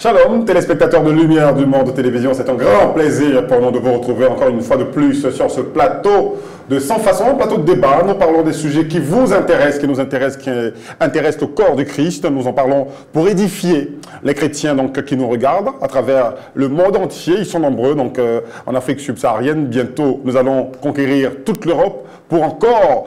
Shalom, téléspectateurs de Lumière du Monde Télévision, c'est un grand plaisir pour nous de vous retrouver encore une fois de plus sur ce plateau de Sans Façon, un plateau de débat. Nous parlons des sujets qui vous intéressent, qui nous intéressent, qui intéressent le corps du Christ. Nous en parlons pour édifier les chrétiens donc, qui nous regardent à travers le monde entier. Ils sont nombreux donc, en Afrique subsaharienne. Bientôt, nous allons conquérir toute l'Europe pour encore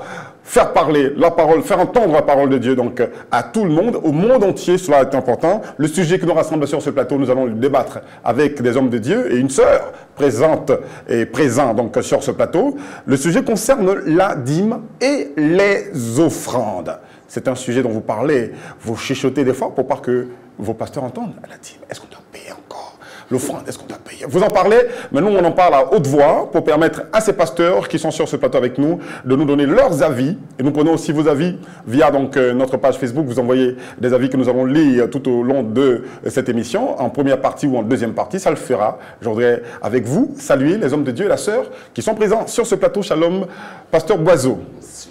faire parler la parole, faire entendre la parole de Dieu donc à tout le monde, au monde entier, cela est important. Le sujet qui nous rassemble sur ce plateau, nous allons le débattre avec des hommes de Dieu et une sœur présente et présent donc sur ce plateau. Le sujet concerne la dîme et les offrandes. C'est un sujet dont vous parlez, vous chuchotez des fois pour pas que vos pasteurs entendent la dîme. Est-ce qu'on doit payer encore? L'offrande, est-ce qu'on doit payer? Vous en parlez, mais nous on en parle à haute voix pour permettre à ces pasteurs qui sont sur ce plateau avec nous de nous donner leurs avis. Et nous prenons aussi vos avis via donc, notre page Facebook. Vous envoyez des avis que nous allons lire tout au long de cette émission, en première partie ou en deuxième partie, ça le fera. Je voudrais avec vous saluer les hommes de Dieu et la sœur qui sont présents sur ce plateau. Shalom, pasteur Boiseau.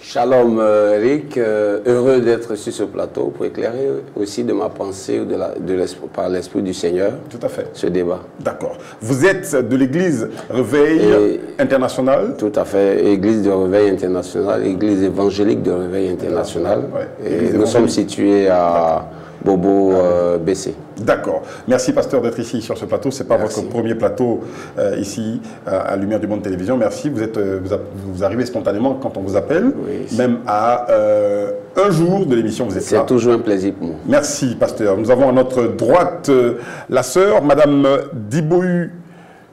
Shalom Eric, heureux d'être sur ce plateau pour éclairer aussi de ma pensée ou par l'Esprit du Seigneur. Tout à fait. Ce débat. D'accord. Vous êtes de l'Église Réveil International. Tout à fait. Église de Réveil International, Église évangélique de Réveil International. Ouais. Et nous sommes situés à Bobo BC. D'accord. Merci pasteur d'être ici sur ce plateau. Ce n'est pas votre premier plateau ici à Lumière du Monde Télévision. Merci. Vous arrivez spontanément quand on vous appelle. Oui. Même à un jour de l'émission, vous êtes là. C'est toujours un plaisir pour moi. Merci pasteur. Nous avons à notre droite la sœur, Madame Dibohu.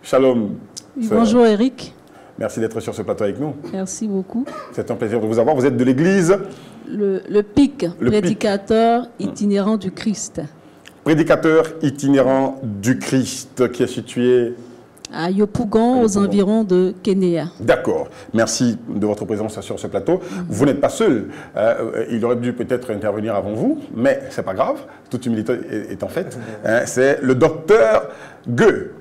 Shalom. Oui, bonjour Eric. Merci d'être sur ce plateau avec nous. Merci beaucoup. C'est un plaisir de vous avoir. Vous êtes de l'église le PIC, prédicateur itinérant du Christ. Prédicateur itinérant du Christ, qui est situé à Yopougon, aux environs de Kenya. D'accord. Merci de votre présence sur ce plateau. Vous n'êtes pas seul. Il aurait dû peut-être intervenir avant vous, mais ce n'est pas grave. Toute humilité est en fait. C'est le docteur Gueux.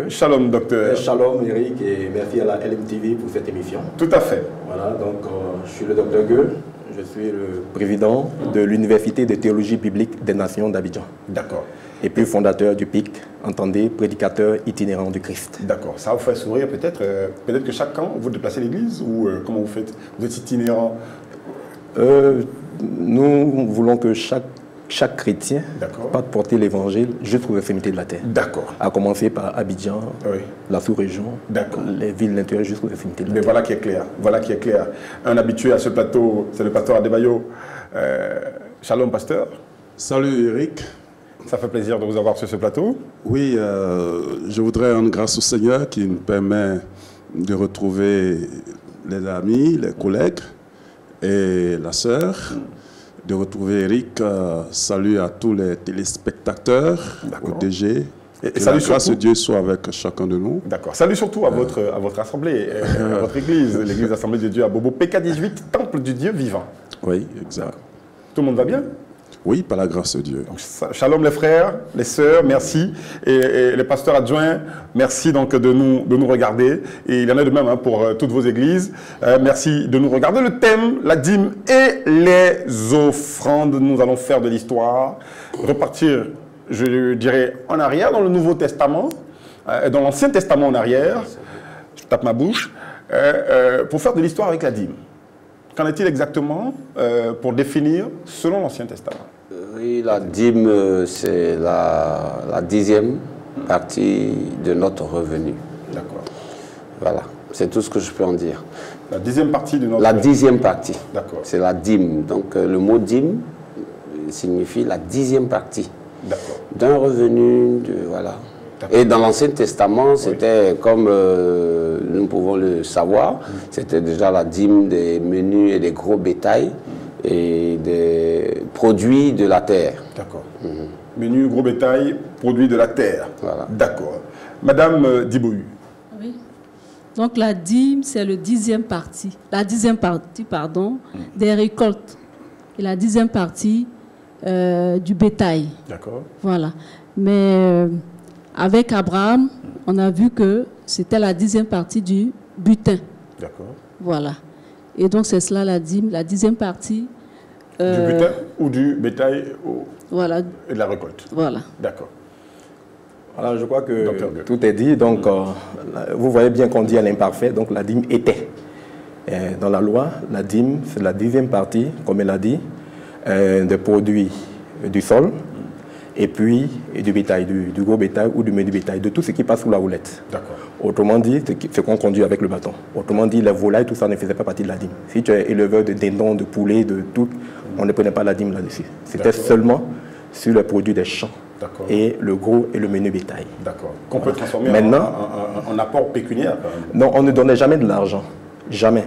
Shalom, docteur. Shalom, Eric, et merci à la LMTV pour cette émission. Tout à fait. Voilà, donc je suis le docteur Gueux. Je suis le président de l'Université de théologie biblique des Nations d'Abidjan. D'accord. Et puis fondateur du PIC, entendez, prédicateur itinérant du Christ. D'accord. Ça vous fait sourire peut-être peut-être que chaque camp, vous déplacez l'église ou comment vous faites? Vous êtes itinérant? Nous voulons que chaque chrétien parte porter l'évangile jusqu'aux extrémités de la terre. D'accord. À commencer par Abidjan, la sous-région, les villes de l'intérieur jusqu'aux extrémités de la terre. Voilà qui est clair. Voilà qui est clair. Un habitué à ce plateau, c'est le pasteur Adebayo. Shalom, pasteur. Salut Eric. Ça fait plaisir de vous avoir sur ce plateau. Oui, je voudrais rendre grâce au Seigneur qui nous permet de retrouver les amis, les collègues et la sœur. De retrouver Eric. Salut à tous les téléspectateurs, au DG. Et salut la grâce de Dieu soit avec chacun de nous. D'accord. Salut surtout à votre assemblée, à votre église, l'église Assemblée de Dieu à Bobo, PK18, Temple du Dieu vivant. Oui, exact. Tout le monde va bien? Oui, par la grâce de Dieu. Donc, shalom les frères, les sœurs, merci. Et les pasteurs adjoints, merci donc de nous regarder. Et il y en a de même pour toutes vos églises. Merci de nous regarder. Le thème, la dîme et les offrandes. Nous allons faire de l'histoire. Repartir, je dirais, en arrière dans le Nouveau Testament, dans l'Ancien Testament en arrière. Je tape ma bouche. Pour faire de l'histoire avec la dîme. Qu'en est-il exactement pour définir selon l'Ancien Testament? Oui, la dîme, c'est la 10e partie de notre revenu. D'accord. Voilà, c'est tout ce que je peux en dire. La 10e partie de notre... La 10e partie. D'accord. C'est la dîme. Donc le mot dîme signifie la 10e partie. D'accord. D'un revenu, voilà. Et dans l'Ancien Testament, c'était comme nous pouvons le savoir, c'était déjà la dîme des menus et des gros bétails et des produits de la terre. D'accord. Menus, gros bétail, produits de la terre. Voilà. D'accord. Madame Dibohu. Oui. Donc la dîme, c'est le 10e partie. La 10e partie, pardon, des récoltes. Et la 10e partie du bétail. D'accord. Voilà. Mais... avec Abraham, on a vu que c'était la 10e partie du butin. D'accord. Voilà. Et donc, c'est cela la dîme, la 10e partie. Du butin ou du bétail voilà. et de la récolte. Voilà. D'accord. Alors, je crois que tout est dit. Donc, vous voyez bien qu'on dit à l'imparfait, donc la dîme était. Dans la loi, la dîme, c'est la 10e partie, comme elle a dit, des produits du sol, et puis du bétail, du gros bétail ou du menu bétail, de tout ce qui passe sous la houlette. Autrement dit, ce qu'on conduit avec le bâton. Autrement dit, les volailles, tout ça ne faisait pas partie de la dîme. Si tu es éleveur de dindons, de poulets, de tout, on ne prenait pas la dîme là-dessus. C'était seulement sur les produits des champs et le gros et le menu bétail. D'accord. Qu'on peut transformer en apport pécuniaire quand même. Non, on ne donnait jamais de l'argent. Jamais.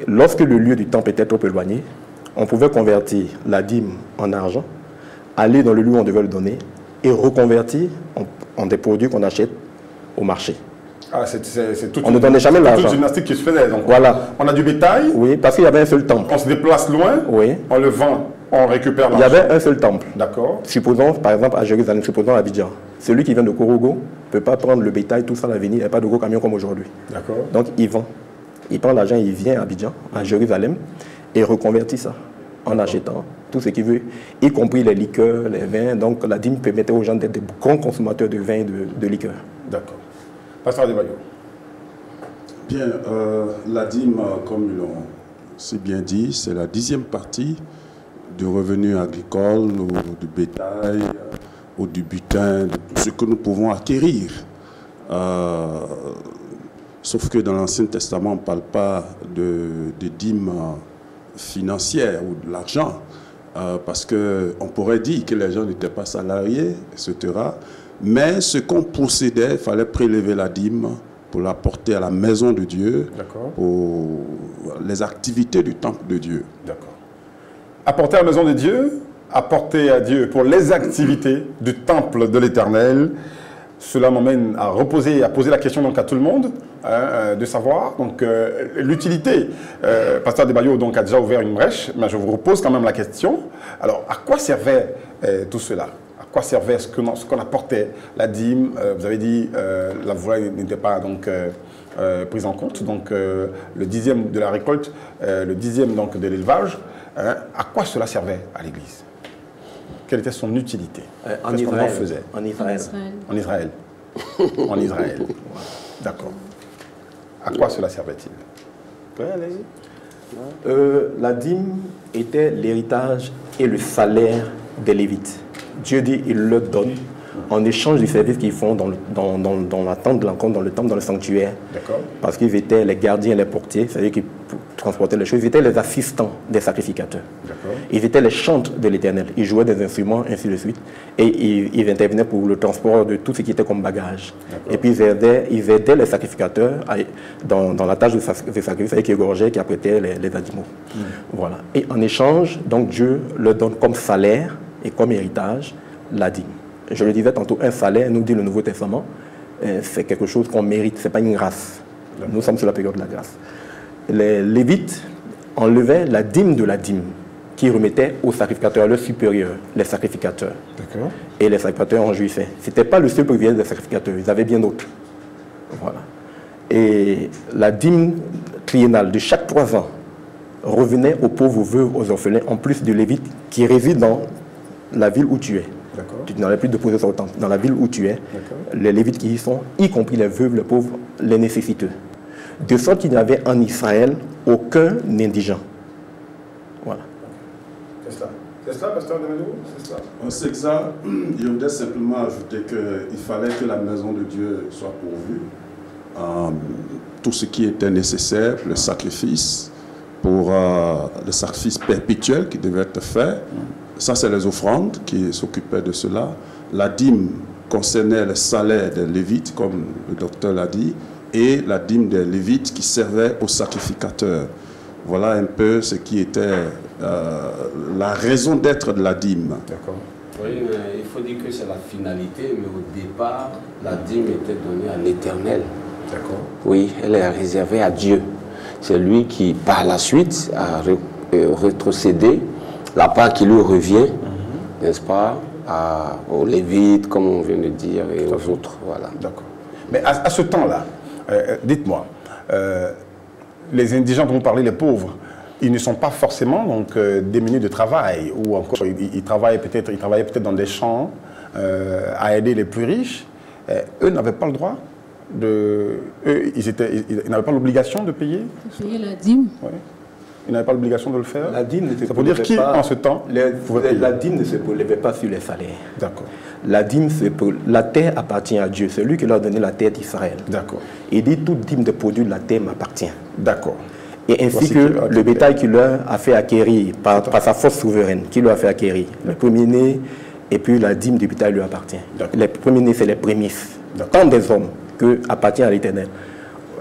Lorsque le lieu du temple était trop éloigné, on pouvait convertir la dîme en argent, aller dans le lieu où on devait le donner et reconvertir en des produits qu'on achète au marché. Ah, c'est toute on ne donnait jamais l'argent. Toute gymnastique qui se faisait. Donc, voilà. On a du bétail. Oui, parce qu'il y avait un seul temple. On se déplace loin. Oui. On le vend. On récupère l'argent. Il y avait un seul temple. D'accord. Supposons, par exemple, à Jérusalem, supposons à Abidjan. Celui qui vient de Korogo ne peut pas prendre le bétail, tout ça, l'avenir, il n'y a pas de gros camion comme aujourd'hui. D'accord. Donc, il vend. Il prend l'argent, il vient à Abidjan, à Jérusalem, et reconvertit ça en achetant tout ce qu'il veut, y compris les liqueurs, les vins. Donc, la dîme permettait aux gens d'être des grands consommateurs de vin et de liqueurs. D'accord. Pasteur Adebayo. Bien, la dîme, comme ils l'ont si bien dit, c'est la 10e partie du revenu agricole ou du bétail ou du butin, de tout ce que nous pouvons acquérir. Sauf que dans l'Ancien Testament, on ne parle pas de dîmes financières ou de l'argent, parce qu'on pourrait dire que les gens n'étaient pas salariés, etc. Mais ce qu'on possédait, il fallait prélever la dîme pour l'apporter à la maison de Dieu, pour les activités du temple de Dieu. D'accord. Apporter à la maison de Dieu, apporter à Dieu pour les activités du temple de l'Éternel. Cela m'emmène à poser la question donc à tout le monde, de savoir donc l'utilité. Pasteur Adebayo donc a déjà ouvert une brèche, mais je vous repose quand même la question. Alors, à quoi servait tout cela? À quoi servait ce qu'on apportait? La dîme, vous avez dit, la volaille n'était pas donc prise en compte. Donc, le 10e de la récolte, le 10e donc de l'élevage. À quoi cela servait à l'Église? Quelle était son utilité? En Israël. Faisait en Israël. En Israël. En Israël. D'accord. À quoi cela servait-il? La dîme était l'héritage et le salaire des Lévites. Dieu dit il le donne en échange du service qu'ils font dans la tente de l'encontre, dans le temple, dans le sanctuaire. Parce qu'ils étaient les gardiens, les portiers, c'est-à-dire qu'ils transportaient les choses. Ils étaient les assistants des sacrificateurs. Ils étaient les chantres de l'Éternel. Ils jouaient des instruments, ainsi de suite. Et ils intervenaient pour le transport de tout ce qui était comme bagage. Et puis ils aidaient les sacrificateurs dans la tâche de sacrifice, c'est-à-dire qui égorgeaient, qui apprêtaient les animaux. Voilà. Et en échange, donc Dieu leur donne comme salaire et comme héritage la dîme. Je le disais tantôt, un salaire, nous dit le Nouveau Testament, c'est quelque chose qu'on mérite, ce n'est pas une grâce. Nous sommes sur la période de la grâce. Les Lévites enlevaient la dîme de la dîme, qui remettaient aux sacrificateurs, leurs supérieurs, les sacrificateurs. Et les sacrificateurs en jouissaient. Ce n'était pas le seul privilège des sacrificateurs, ils avaient bien d'autres. Voilà. Et la dîme triennale de chaque 3 ans revenait aux pauvres veuves, aux orphelins, en plus de Lévites qui résident dans la ville où tu es. Tu n'aurais plus de possession au temple. Dans la ville où tu es, les Lévites qui y sont, y compris les veuves, les pauvres, les nécessiteux. De sorte qu'il n'y avait en Israël aucun indigent. Voilà. C'est cela. C'est cela, pasteur Adebayo? C'est cela. C'est que ça, je voudrais simplement ajouter qu'il fallait que la maison de Dieu soit pourvue. Tout ce qui était nécessaire, le sacrifice, pour le sacrifice perpétuel qui devait être fait. Ça, c'est les offrandes qui s'occupaient de cela. La dîme concernait le salaire des Lévites, comme le docteur l'a dit, et la dîme des Lévites qui servait aux sacrificateurs. Voilà un peu ce qui était la raison d'être de la dîme. D'accord. Oui, mais il faut dire que c'est la finalité, mais au départ, la dîme était donnée à l'Éternel. D'accord. Oui, elle est réservée à Dieu. C'est lui qui, par la suite, a rétrocédé la part qui lui revient, n'est-ce pas, aux Lévites, comme on vient de dire, et aux autres. Voilà. D'accord. Mais à ce temps-là, dites-moi, les indigents dont vous parlez, les pauvres, ils ne sont pas forcément donc, démunis de travail, ou encore ils travaillaient peut-être dans des champs à aider les plus riches. eux n'avaient pas le droit de... Eux, ils n'avaient pas l'obligation de payer. Payer la dîme. Ouais. Ils n'avaient pas l'obligation de le faire. La dîme ne se Ça veut dire qui, en ce temps, pouvait payer? La dîme ne se prélevait pas sur les salaires. D'accord. La dîme, la terre appartient à Dieu. C'est lui qui leur a donné la terre d'Israël. D'accord. Il dit, toute dîme de produit de la terre m'appartient. D'accord. Et ainsi que le bétail qu'il leur a fait acquérir par sa force souveraine, qu'il leur a fait acquérir, le premier-né, et puis la dîme du bétail lui appartient. Les premiers-nés, c'est les prémices. Tant des hommes que appartient à l'Éternel.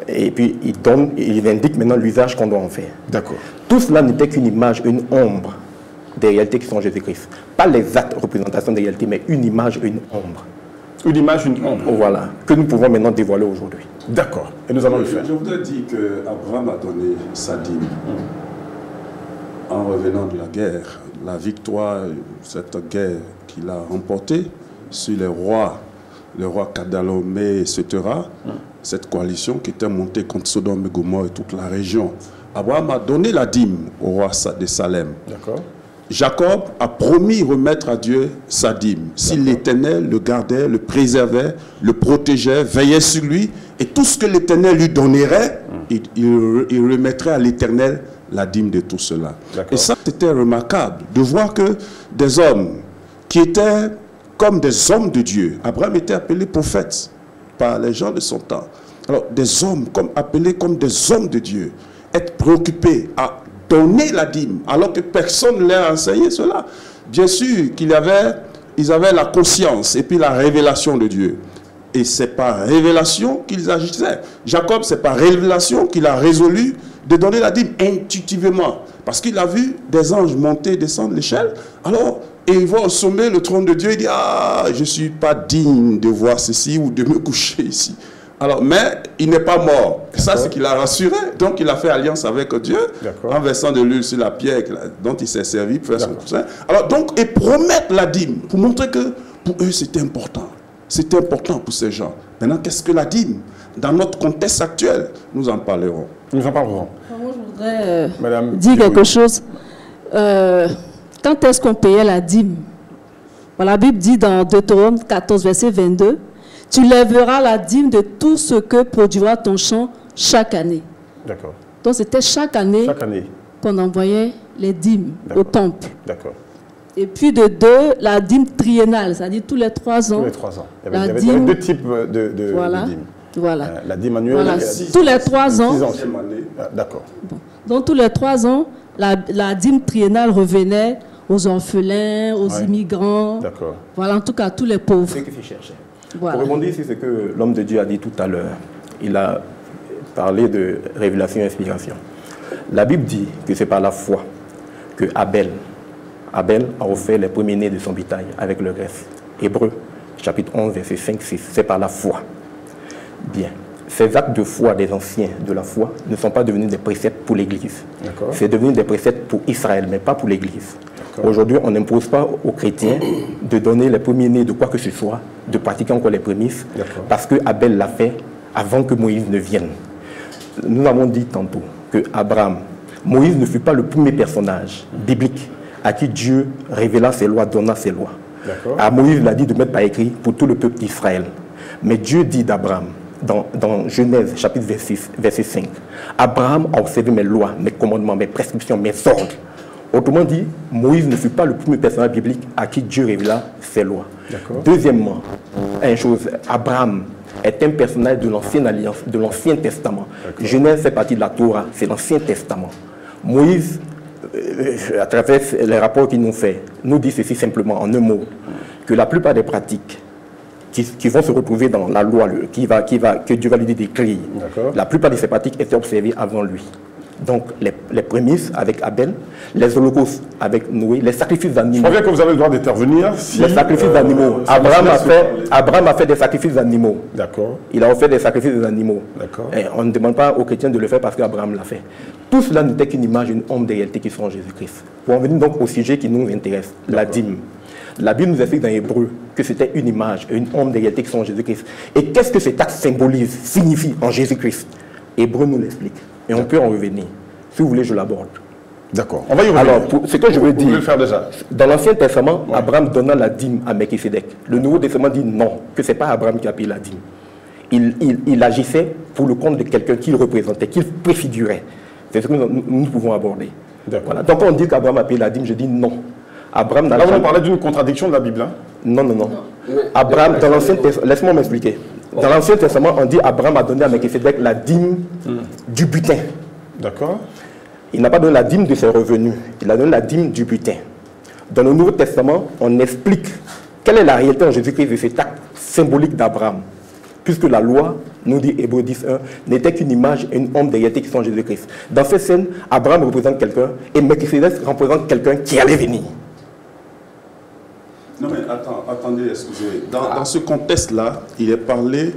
Et puis il indique maintenant l'usage qu'on doit en faire. D'accord. Tout cela n'était qu'une image, une ombre des réalités qui sont en Jésus-Christ. Pas les actes représentations des réalités, mais une image, une ombre. Une image, une ombre. Voilà, que nous pouvons maintenant dévoiler aujourd'hui. D'accord. Et nous allons le faire. Je voudrais dire qu'Abraham a donné sa dîme en revenant de la guerre. La victoire, cette guerre qu'il a remportée sur les rois, le roi Kadalomé, etc., cette coalition qui était montée contre Sodome et Gomorrhe et toute la région. Abraham a donné la dîme au roi de Salem. D'accord. Jacob a promis remettre à Dieu sa dîme. Si l'Éternel le gardait, le préservait, le protégeait, veillait sur lui, et tout ce que l'Éternel lui donnerait, il remettrait à l'Éternel la dîme de tout cela. Et ça, c'était remarquable de voir que des hommes qui étaient comme des hommes de Dieu, Abraham était appelé prophète par les gens de son temps. Alors, des hommes appelés comme des hommes de Dieu, être préoccupés à donner la dîme, alors que personne ne leur a enseigné cela. Bien sûr qu'ils avaient la conscience et puis la révélation de Dieu. Et c'est par révélation qu'ils agissaient. Jacob, c'est par révélation qu'il a résolu de donner la dîme intuitivement. Parce qu'il a vu des anges monter et descendre l'échelle. Alors, et il va au sommet le trône de Dieu. Il dit, ah, je ne suis pas digne de voir ceci ou de me coucher ici. Alors, mais il n'est pas mort. Ça, c'est qu'il a rassuré. Donc, il a fait alliance avec Dieu en versant de l'huile sur la pierre dont il s'est servi pour faire son coussin. Alors, donc, et promettre la dîme pour montrer que pour eux, c'était important. C'était important pour ces gens. Maintenant, qu'est-ce que la dîme? Dans notre contexte actuel, nous en parlerons. Nous en parlerons. Moi, je voudrais dire quelque chose. Quand est-ce qu'on payait la dîme? La Bible dit dans Deutéronome 14, verset 22, « Tu lèveras la dîme de tout ce que produira ton champ chaque année. » D'accord. Donc, c'était chaque année qu'on envoyait les dîmes au temple. D'accord. Et puis de deux, la dîme triennale, c'est-à-dire tous les 3 ans. Tous les 3 ans. Il y avait deux types de dîmes. Voilà. La dîme annuelle. Tous les 3 ans. D'accord. Bon. Donc tous les 3 ans, la dîme triennale revenait aux orphelins, aux immigrants. D'accord. Voilà, en tout cas, tous les pauvres. C'est ce qu'il cherchait. Voilà. Pour rebondir sur ce que l'homme de Dieu a dit tout à l'heure, il a parlé de révélation et inspiration. La Bible dit que c'est par la foi que Abel a offert les premiers-nés de son bétail avec le greffe. Hébreux, chapitre 11, verset 5-6. C'est par la foi. Bien. Ces actes de foi des anciens de la foi ne sont pas devenus des préceptes pour l'Église. C'est devenu des préceptes pour Israël, mais pas pour l'Église. Aujourd'hui, on n'impose pas aux chrétiens de donner les premiers-nés de quoi que ce soit, de pratiquer encore les prémices, parce que Abel l'a fait avant que Moïse ne vienne. Nous avons dit tantôt que Moïse ne fut pas le premier personnage biblique à qui Dieu révéla ses lois, donna ses lois. À Moïse, il a dit de mettre par écrit pour tout le peuple d'Israël. Mais Dieu dit d'Abraham, dans Genèse, chapitre 26, verset 5, Abraham a observé mes lois, mes commandements, mes prescriptions, mes ordres. Autrement dit, Moïse ne fut pas le premier personnage biblique à qui Dieu révéla ses lois. Deuxièmement, Abraham est un personnage de l'Ancienne Alliance, de l'Ancien Testament. Genèse fait partie de la Torah, c'est l'Ancien Testament. Moïse, à travers les rapports qu'il nous fait, nous dit ceci simplement, en un mot, que la plupart des pratiques qui vont se retrouver dans la loi que Dieu va lui décrire, la plupart de ces pratiques étaient observées avant lui. Donc, les prémices avec Abel, les holocaustes avec Noé, les sacrifices d'animaux. Je crois bien que vous avez le droit d'intervenir. Les sacrifices d'animaux. Abraham a fait des sacrifices d'animaux. D'accord. Il a offert des sacrifices d'animaux. D'accord. Et on ne demande pas aux chrétiens de le faire parce qu'Abraham l'a fait. Tout cela n'était qu'une image, une ombre des réalités qui sont en Jésus-Christ. Pour en venir donc au sujet qui nous intéresse, la dîme. La Bible nous explique dans Hébreux que c'était une image, une ombre des réalités qui sont en Jésus-Christ. Et qu'est-ce que cet acte symbolise, signifie en Jésus-Christ? Hébreux nous l'explique. Et on peut en revenir. Si vous voulez, je l'aborde. D'accord. On va y revenir. Alors, ce que je veux dire, le faire déjà. Dans l'Ancien Testament, Abraham donna la dîme à Melchisédek. Le Nouveau Testament dit non, que ce n'est pas Abraham qui a payé la dîme. Il agissait pour le compte de quelqu'un qu'il représentait, qu'il préfigurait. C'est ce que nous pouvons aborder. Voilà. Donc, quand on dit qu'Abraham a payé la dîme, je dis non. Abraham n'a Là, on parlait d'une contradiction de la Bible. Hein? Non. Abraham, dans l'Ancien Testament, laisse-moi m'expliquer. Dans l'Ancien Testament, on dit Abraham a donné à Melchisédek la dîme du butin. D'accord. Il n'a pas donné la dîme de ses revenus, il a donné la dîme du butin. Dans le Nouveau Testament, on explique quelle est la réalité en Jésus-Christ de cet acte symbolique d'Abraham. Puisque la loi, nous dit Hébreux 10.1, n'était qu'une image et une ombre des réalités qui sont en Jésus-Christ. Dans cette scène, Abraham représente quelqu'un et Melchisédek représente quelqu'un qui allait venir. Non mais attendez, excusez. Dans ce contexte-là, il est parlé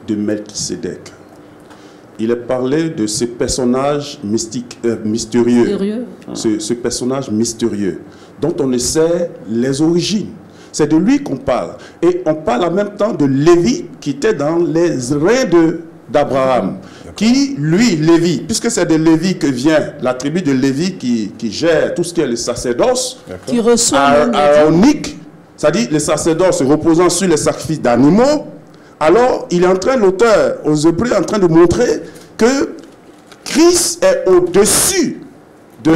de Melchisédek. Il est parlé de ce personnage mystérieux. Ce personnage mystérieux, dont on ne sait les origines. C'est de lui qu'on parle. Et on parle en même temps de Lévi, qui était dans les reins d'Abraham. Qui, lui, Lévi, puisque c'est de Lévi que vient la tribu de Lévi qui gère tout ce qui est le sacerdoce, qui reçoit aaronique, c'est-à-dire le sacerdoce reposant sur les sacrifices d'animaux. Alors, il est en train, l'auteur aux Hébreux, en train de montrer que Christ est au-dessus des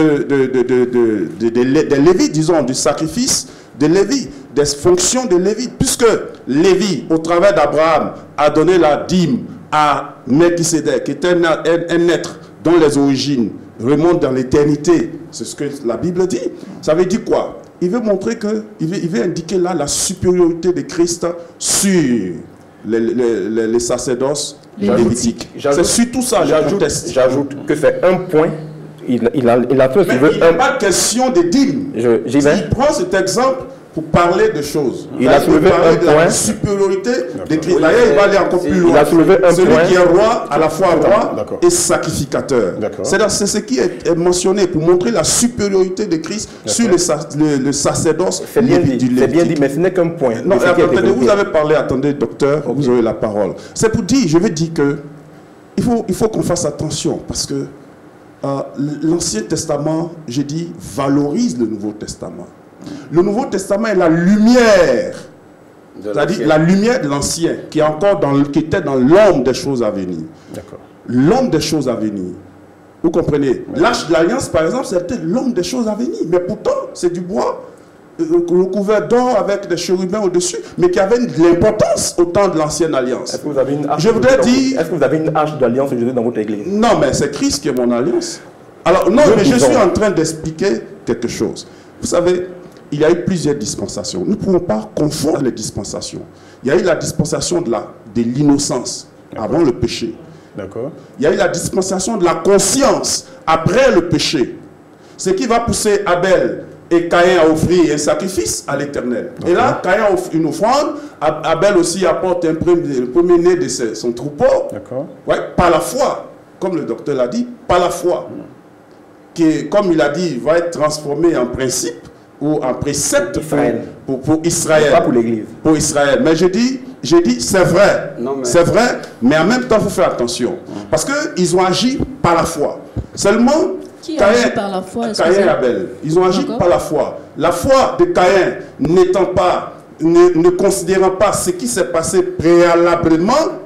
Lévites, disons, du sacrifice de Lévi, des fonctions de Lévi, puisque Lévi, au travers d'Abraham, a donné la dîme à Melchisédek, qui est un être dont les origines remontent dans l'éternité. C'est ce que la Bible dit. Ça veut dire quoi? Il veut montrer que, il veut indiquer là la supériorité de Christ sur les sacerdoces lévitiques. C'est surtout ça, j'ajoute que c'est un point. Il a fait il n'est pas question de dîme. Il prend cet exemple pour parler de choses. Il a soulevé un point. La supériorité de Christ. D'ailleurs, il va aller encore plus loin. Il a soulevé un Celui point. qui est roi, à la fois roi et sacrificateur. C'est ce qui est mentionné pour montrer la supériorité de Christ sur le sacerdoce. C'est bien dit, mais ce n'est qu'un point. Non, attendez, vous avez parlé, attendez, docteur, vous aurez la parole. C'est pour dire, je veux dire que il faut qu'on fasse attention, parce que l'Ancien Testament, je dis, valorise le Nouveau Testament. Le Nouveau Testament est la lumière, c'est-à-dire la lumière de l'Ancien, qui était dans l'ombre des choses à venir. L'ombre des choses à venir. Vous comprenez? L'Arche de l'Alliance, par exemple, c'était l'ombre des choses à venir. Mais pourtant, c'est du bois recouvert d'or avec des chérubins au-dessus, mais qui avait de l'importance au temps de l'Ancienne Alliance. Est-ce que vous avez une arche? Je voudrais dire... Est-ce que vous avez une arche d'alliance dans votre église? Non, mais c'est Christ qui est mon alliance. Alors, non, mais je suis en train d'expliquer quelque chose. Vous savez, il y a eu plusieurs dispensations. Nous ne pouvons pas confondre les dispensations. Il y a eu la dispensation de l'innocence avant le péché. Il y a eu la dispensation de la conscience après le péché. Ce qui va pousser Abel et Caïn à offrir un sacrifice à l'Éternel. Et là, Caïn offre une offrande, Abel aussi apporte le premier-né de son troupeau, par la foi, comme le docteur l'a dit, par la foi, qui, comme il a dit, va être transformé en principe ou en précepte pour Israël. Pas pour l'Église. Pour Israël. Mais je dis c'est vrai. C'est vrai, mais en même temps, il faut faire attention. Parce qu'ils ont agi par la foi. Seulement, qui a agi par la foi? Caïn et Abel, ils ont agi par la foi. La foi de Caïn n'étant pas, ne considérant pas ce qui s'est passé préalablement,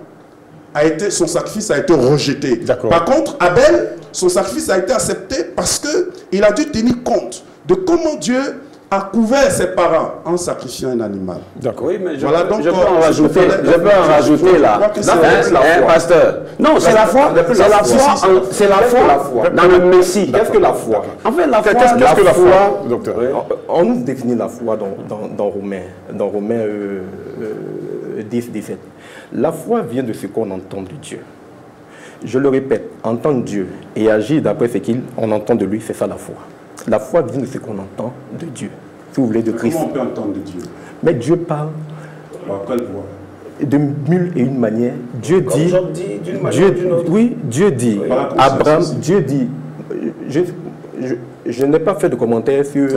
son sacrifice a été rejeté. Par contre, Abel, son sacrifice a été accepté parce qu'il a dû tenir compte de comment Dieu a couvert ses parents en sacrifiant un animal. Oui, mais voilà, donc, je peux en rajouter là. Pasteur. Non, c'est la foi. C'est la foi dans le Messie. Qu'est-ce que la foi? En fait, la foi, qu'est-ce que la foi, docteur? On nous définit la foi dans Romains 10, 17. La foi vient de ce qu'on entend de Dieu. Je le répète, entendre Dieu et agir d'après ce qu'on entend de lui, c'est ça la foi. La foi vient de ce qu'on entend de Dieu, si vous voulez, de Christ. Comment on peut entendre de Dieu? Mais Dieu parle quelle voix? de mille et une manières. Dieu dit, Dieu dit, Abraham, Dieu dit, je n'ai pas fait de commentaire sur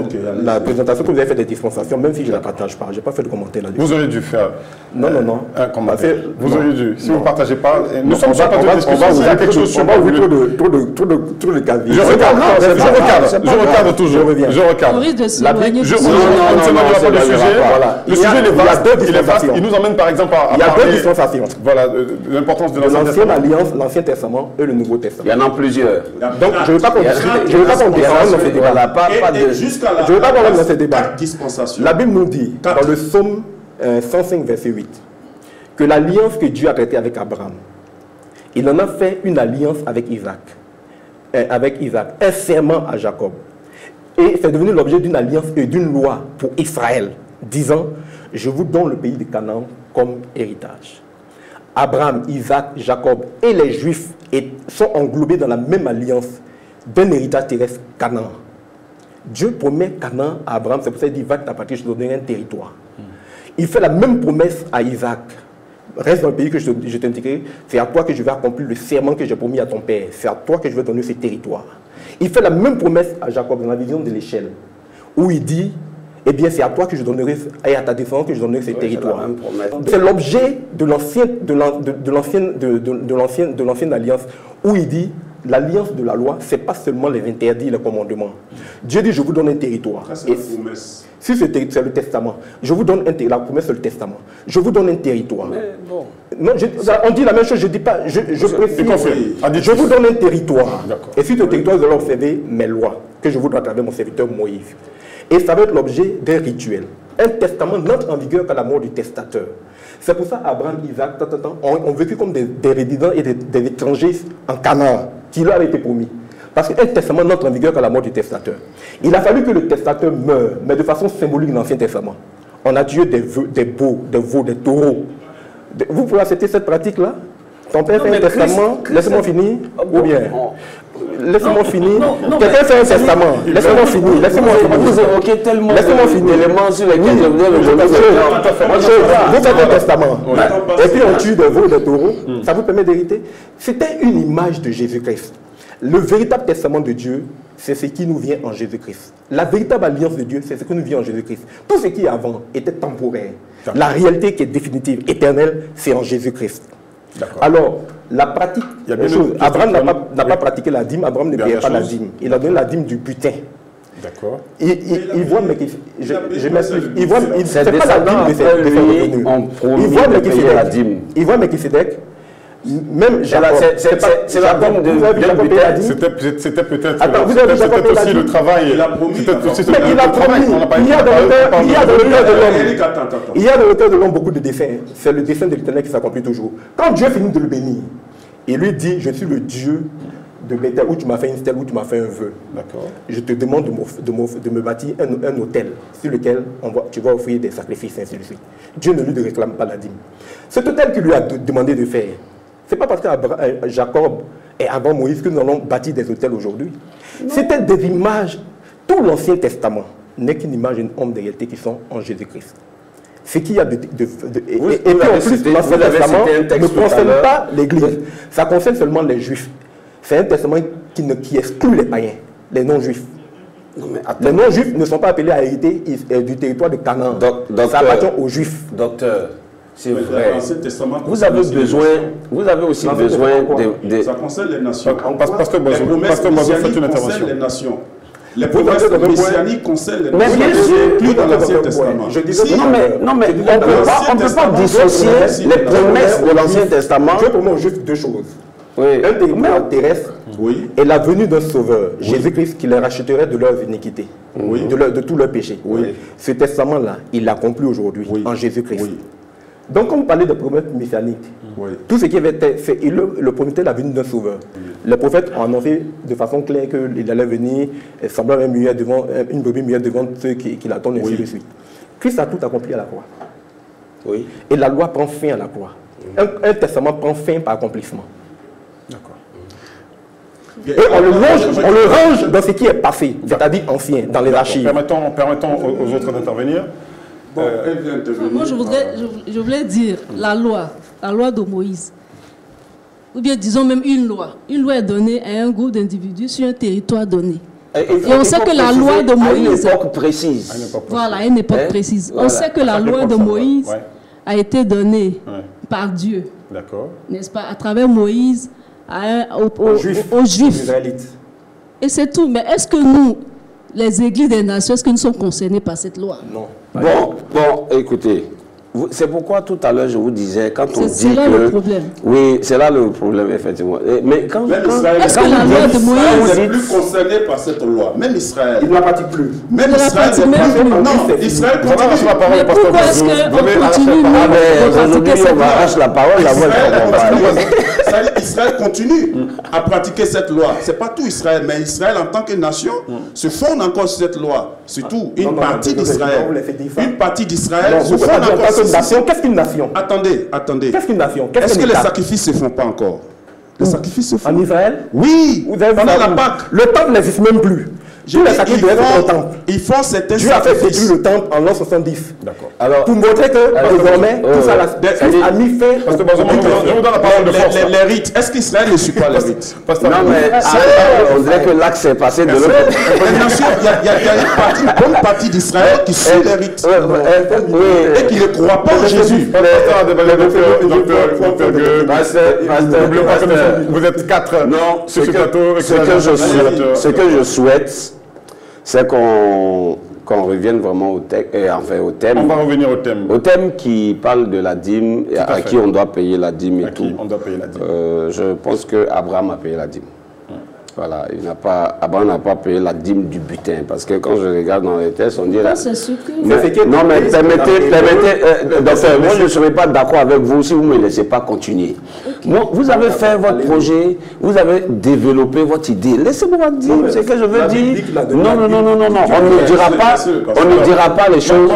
la présentation que vous avez fait des dispensations, même si je ne la partage pas. Je n'ai pas fait de commentaire là-dessus. Vous auriez dû faire. Non. Vous auriez dû. Si vous ne partagez pas, nous sommes sur pas de discussion. On va quelque chose. On va ouvrir trop de casiers. Je recadre toujours. Je recadre. On risque de s'éloigner. On ne s'éloignera pas du sujet. Le sujet est vaste. Il nous emmène par exemple à il y a deux dispensations. Voilà, l'importance de l'Ancienne Alliance, l'Ancien Testament et le Nouveau Testament. Il y en a plusieurs. Donc je ne veux pas qu'on dérange dans ce débat. Je ne veux pas qu'on rentre dans ce débat. La Bible nous dit, dans le psaume 105, verset 8, que l'alliance que Dieu a traitée avec Abraham, il en a fait une alliance avec Isaac, un serment à Jacob. Et c'est devenu l'objet d'une alliance et d'une loi pour Israël, disant, je vous donne le pays de Canaan comme héritage. Abraham, Isaac, Jacob et les Juifs sont englobés dans la même alliance d'un héritage terrestre, Canaan. Dieu promet Canaan à Abraham, c'est pour ça qu'il dit, va de ta patrie, je te donnerai un territoire. Il fait la même promesse à Isaac. Reste dans le pays que je t'indiquerai, c'est à toi que je vais accomplir le serment que j'ai promis à ton père. C'est à toi que je vais donner ce territoire. Il fait la même promesse à Jacob dans la vision de l'échelle, où il dit, eh bien c'est à toi que je donnerai, et à ta descendance que je donnerai ce territoire. C'est l'objet de l'ancienne alliance, où il dit, l'alliance de la loi, ce n'est pas seulement les interdits et les commandements. Dieu dit, je vous donne un territoire. Ça, c'est la promesse. Si c'est le testament, je vous donne un territoire. La promesse, c'est le testament. Je vous donne un territoire. Mais bon. Non, on dit la même chose, je ne dis pas, je précise. Je vous donne un territoire. Et sur ce territoire, vous allez observer mes lois, que je vous donne à travers mon serviteur Moïse. Et ça va être l'objet d'un rituel. Un testament n'entre en vigueur qu'à la mort du testateur. C'est pour ça qu'Abraham, Isaac, ont vécu comme des résidents et des étrangers en Canaan, qui leur avait été promis. Parce qu'un testament n'entre en vigueur qu'à la mort du testateur. Il a fallu que le testateur meure, mais de façon symbolique dans l'Ancien Testament. On a tué des veaux, des taureaux. Vous pouvez accepter cette pratique-là? Ton père fait un testament, laissez-moi finir, ou bien... Laissez-moi finir. Quelqu'un fait un testament. Laissez-moi finir. Vous évoquez tellement d'éléments sur lesquels je voudrais le donner. Vous faites un testament. Et puis on tue des veaux, des taureaux. Ça vous permet d'hériter. C'était une image de Jésus-Christ. Le véritable testament de Dieu, c'est ce qui nous vient en Jésus-Christ. La véritable alliance de Dieu, c'est ce qui nous vient en Jésus-Christ. Tout ce qui est avant était temporaire. La réalité qui est définitive, éternelle, c'est en Jésus-Christ. Alors, la pratique, Abraham n'a pas pratiqué la dîme, Abraham ne payait pas la dîme. Il a donné la dîme du butin. D'accord. Il voit, mais je m'explique. Il voit, c'est pas la dîme de ses revenus. Il voit Melchisédek. Même Jacob, c'est la dîme de c'était peut-être. Attends, vous avez Jacob aussi le travail. Il a promis. Il y a dans le cœur de l'homme beaucoup de desseins. C'est le dessein de l'Éternel qui s'accomplit toujours. Quand Dieu finit de le bénir, il lui dit, je suis le Dieu de Bethel, où tu m'as fait une stèle, où tu m'as fait un vœu. Je te demande de me bâtir un autel sur lequel tu vas offrir des sacrifices, ainsi de suite. Dieu ne lui réclame pas la dîme. Cet autel qu'il lui a demandé de faire, ce n'est pas parce que Jacob et avant Moïse que nous allons bâtir des autels aujourd'hui. C'était des images. Tout l'Ancien Testament n'est qu'une image d'un homme de réalité qui sont en Jésus-Christ. Ce qu'il y a et puis en plus, l'Ancien Testament ne concerne pas l'Église. Ça concerne seulement les Juifs. C'est un testament qui exclut les païens, les non-juifs. Les non-juifs ne sont pas appelés à hériter du territoire de Canaan. Ça appartient aux Juifs. Docteur, c'est vrai. Vous avez aussi besoin de... Ça concerne les nations. Pasteur Bozo, faites une intervention. Les nations. Les promesses messianiques concernent les nations. Mais bien sûr, plus dans l'Ancien Testament. Non, mais on ne peut pas dissocier les promesses de l'Ancien Testament. Je promets juste deux choses. Oui. Un territoire terrestre et la venue d'un sauveur, Jésus-Christ, qui les racheterait de leurs iniquités, de tous leurs péchés. Ce testament-là, il l'accomplit aujourd'hui en Jésus-Christ. Donc, quand vous parlez de promesses messianiques, tout ce qui avait été fait, le promettait la venue d'un sauveur. Les prophètes ont annoncé de façon claire qu'il allait venir, semblant une brebis muette devant ceux qui l'attendent, ainsi de suite. Christ a tout accompli à la croix. Et la loi prend fin à la croix. Un testament prend fin par accomplissement. Et on le range dans ce qui est passé, c'est-à-dire ancien, dans les archives. Permettons aux autres d'intervenir. Moi, je voulais dire la loi de Moïse, ou bien disons même une loi. Une loi est donnée à un groupe d'individus sur un territoire donné. Et on sait que la loi de Moïse... À une époque précise. Voilà, à une époque précise. On sait que la loi de Moïse a été donné par Dieu. D'accord. N'est-ce pas? À travers Moïse aux Juifs. Et c'est tout. Mais est-ce que nous, les églises des nations, est-ce que nous sommes concernés par cette loi? Non. Bon, écoutez. C'est pourquoi tout à l'heure je vous disais, quand on dit que... C'est là le problème. Oui, c'est là le problème, effectivement. Mais quand est-ce que la loi de Moïse n'est plus concerné par cette loi? Même Israël. Il ne la pratique plus. Même Israël n'est pas... Non, Israël continue. Mais pourquoi est-ce qu'on continue de pratiquer cette loi? La parole, Israël continue à pratiquer cette loi. Ce n'est pas tout Israël, mais Israël en tant que nation se fonde encore sur cette loi. C'est tout. Une partie d'Israël. Une partie d'Israël se fonde encore sur nation. Qu'est-ce qu'une nation? Attendez. Qu'est-ce qu'une nation? Est-ce que les sacrifices ne se font pas encore? Les sacrifices se font. En Israël? Oui. Pendant la Pâque. Le temple n'existe même plus. Tous les sacrifices doivent être au temple. Ils font certains Dieu a fait détruire le temple en l'an 70. D'accord. Alors, pour montrer que désormais, tout ça a mis fin. Parce que je vous donne la parole de force. Les rites. Est-ce qu'Israël ne suit pas les rites? Non, mais on dirait que l'axe est passé de l'autre côté. Bien sûr, il y a une bonne partie d'Israël qui suit les rites et qui ne croit pas en Jésus. Vous êtes 4 sur ce plateau. Ce que je souhaite, c'est qu'on revienne vraiment au thème. On va revenir au thème. Au thème qui parle de la dîme, et à qui on doit payer la dîme et tout. On doit payer la dîme. Je pense qu'Abraham a payé la dîme. Voilà, Abraham n'a pas payé la dîme du butin. Parce que quand je regarde dans les textes, on dit là. Non, mais permettez, docteur, moi je ne serai pas d'accord avec vous si vous ne me laissez pas continuer. Moi, vous avez fait votre projet, vous avez développé votre idée. Laissez-moi dire ce que je veux dire. Non. On ne dira pas les choses.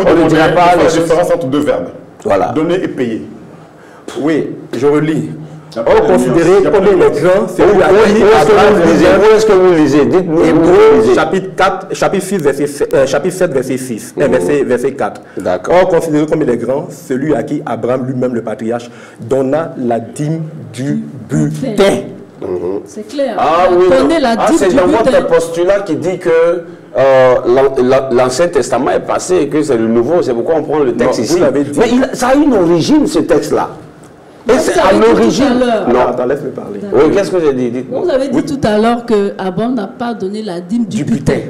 On ne dira pas la différence entre deux verbes. Voilà. Donner et payer. Oui, je relis. On considérait combien les grands, c'est où est-ce que vous lisez? Dites-nous. Hébreux, chapitre 7, verset 6, verset 4. On considérait combien les grands, celui à qui Abraham lui-même, le patriarche, donna la dîme du butin. C'est clair. Ah oui, c'est dans votre butin. postulat qui dit que l'Ancien Testament est passé et que c'est le Nouveau. C'est pourquoi on prend le texte ici. Mais ça a une origine, ce texte-là. Et c'est à l'origine. Non, attends, laisse-moi parler. Oui, qu'est-ce que j'ai dit? Vous avez dit tout à l'heure qu'Abraham n'a pas donné la dîme du butin.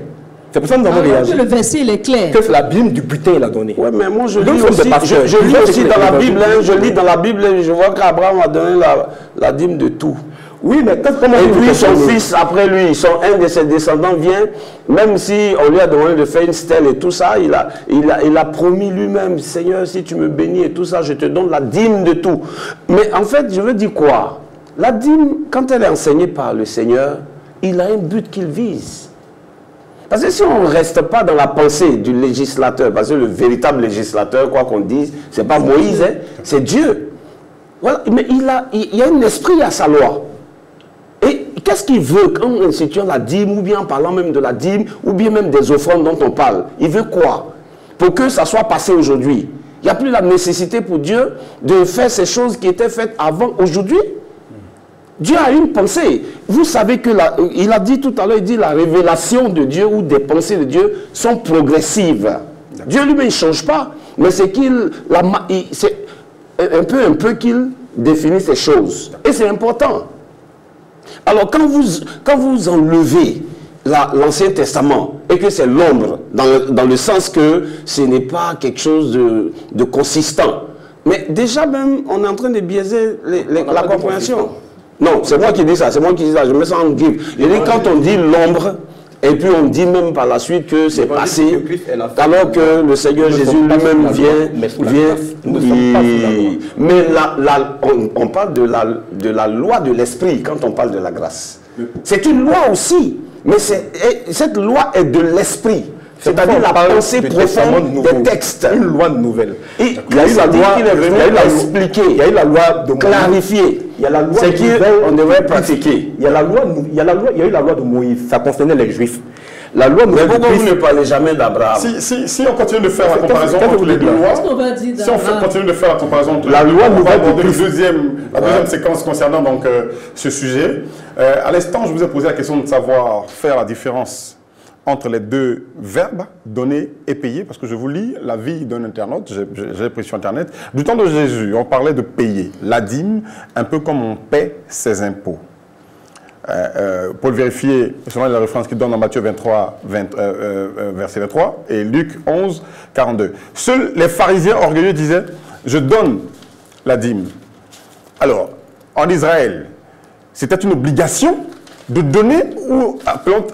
C'est pour ça que nous avons réagi. Le verset, il est clair. Que la dîme du butin, il a donné. Oui, mais moi, je lis aussi dans la Bible. Je lis dans la Bible et je vois qu'Abraham a donné la dîme de tout. Oui, mais et puis son fils, après lui, un de ses descendants vient, même si on lui a demandé de faire une stèle et tout ça, il a promis lui-même, Seigneur, si tu me bénis et tout ça, je te donne la dîme de tout. Mais en fait, je veux dire quoi? La dîme, quand elle est enseignée par le Seigneur, il a un but qu'il vise. Parce que si on ne reste pas dans la pensée du législateur, parce que le véritable législateur, quoi qu'on dise, c'est pas Moïse, hein, c'est Dieu. Voilà. Mais il y a un esprit à sa loi. Et qu'est-ce qu'il veut quand on institue la dîme, ou bien en parlant même de la dîme, ou bien même des offrandes dont on parle? Il veut quoi? Pour que ça soit passé aujourd'hui. Il n'y a plus la nécessité pour Dieu de faire ces choses qui étaient faites avant, aujourd'hui. Dieu a une pensée. Vous savez que il a dit tout à l'heure, il dit la révélation de Dieu ou des pensées de Dieu sont progressives. Dieu lui-même ne change pas, mais c'est c'est un peu qu'il définit ces choses. Et c'est important. Alors quand vous enlevez l'Ancien Testament et que c'est l'ombre, dans le sens que ce n'est pas quelque chose de consistant, mais déjà même on est en train de biaiser la compréhension. Non, c'est moi qui dis ça, je mets ça en griffe. Je dis quand on dit l'ombre, et puis on dit même par la suite que c'est passé, alors que le Seigneur Jésus lui-même vient. Mais on parle de la loi de l'esprit quand on parle de la grâce. C'est une loi aussi, mais cette loi est de l'esprit. C'est-à-dire la pensée profonde des textes. Une loi nouvelle. Et il y a eu la loi qui est venue expliquer, il y a eu la loi de clarifier. Il y a la loi c'est qu'on devrait pratiquer. Il y a eu la loi de Moïse, ça concernait les Juifs. La loi mais pourquoi vous ne parlez jamais d'Abraham? Si on continue de faire la comparaison entre les deux lois, si on continue de faire la comparaison entre la loi nouvelle la deuxième séquence concernant donc ce sujet, à l'instant je vous ai posé la question de savoir faire la différence entre les deux verbes, donner et payer, parce que je vous lis la vie d'un internaute, j'ai pris sur Internet. Du temps de Jésus, on parlait de payer. La dîme, un peu comme on paie ses impôts. Pour le vérifier, selon la référence qu'il donne dans Matthieu 23, verset 23, et Luc 11, 42. Seuls les pharisiens orgueilleux disaient, je donne la dîme. Alors, en Israël, c'était une obligation de donner ou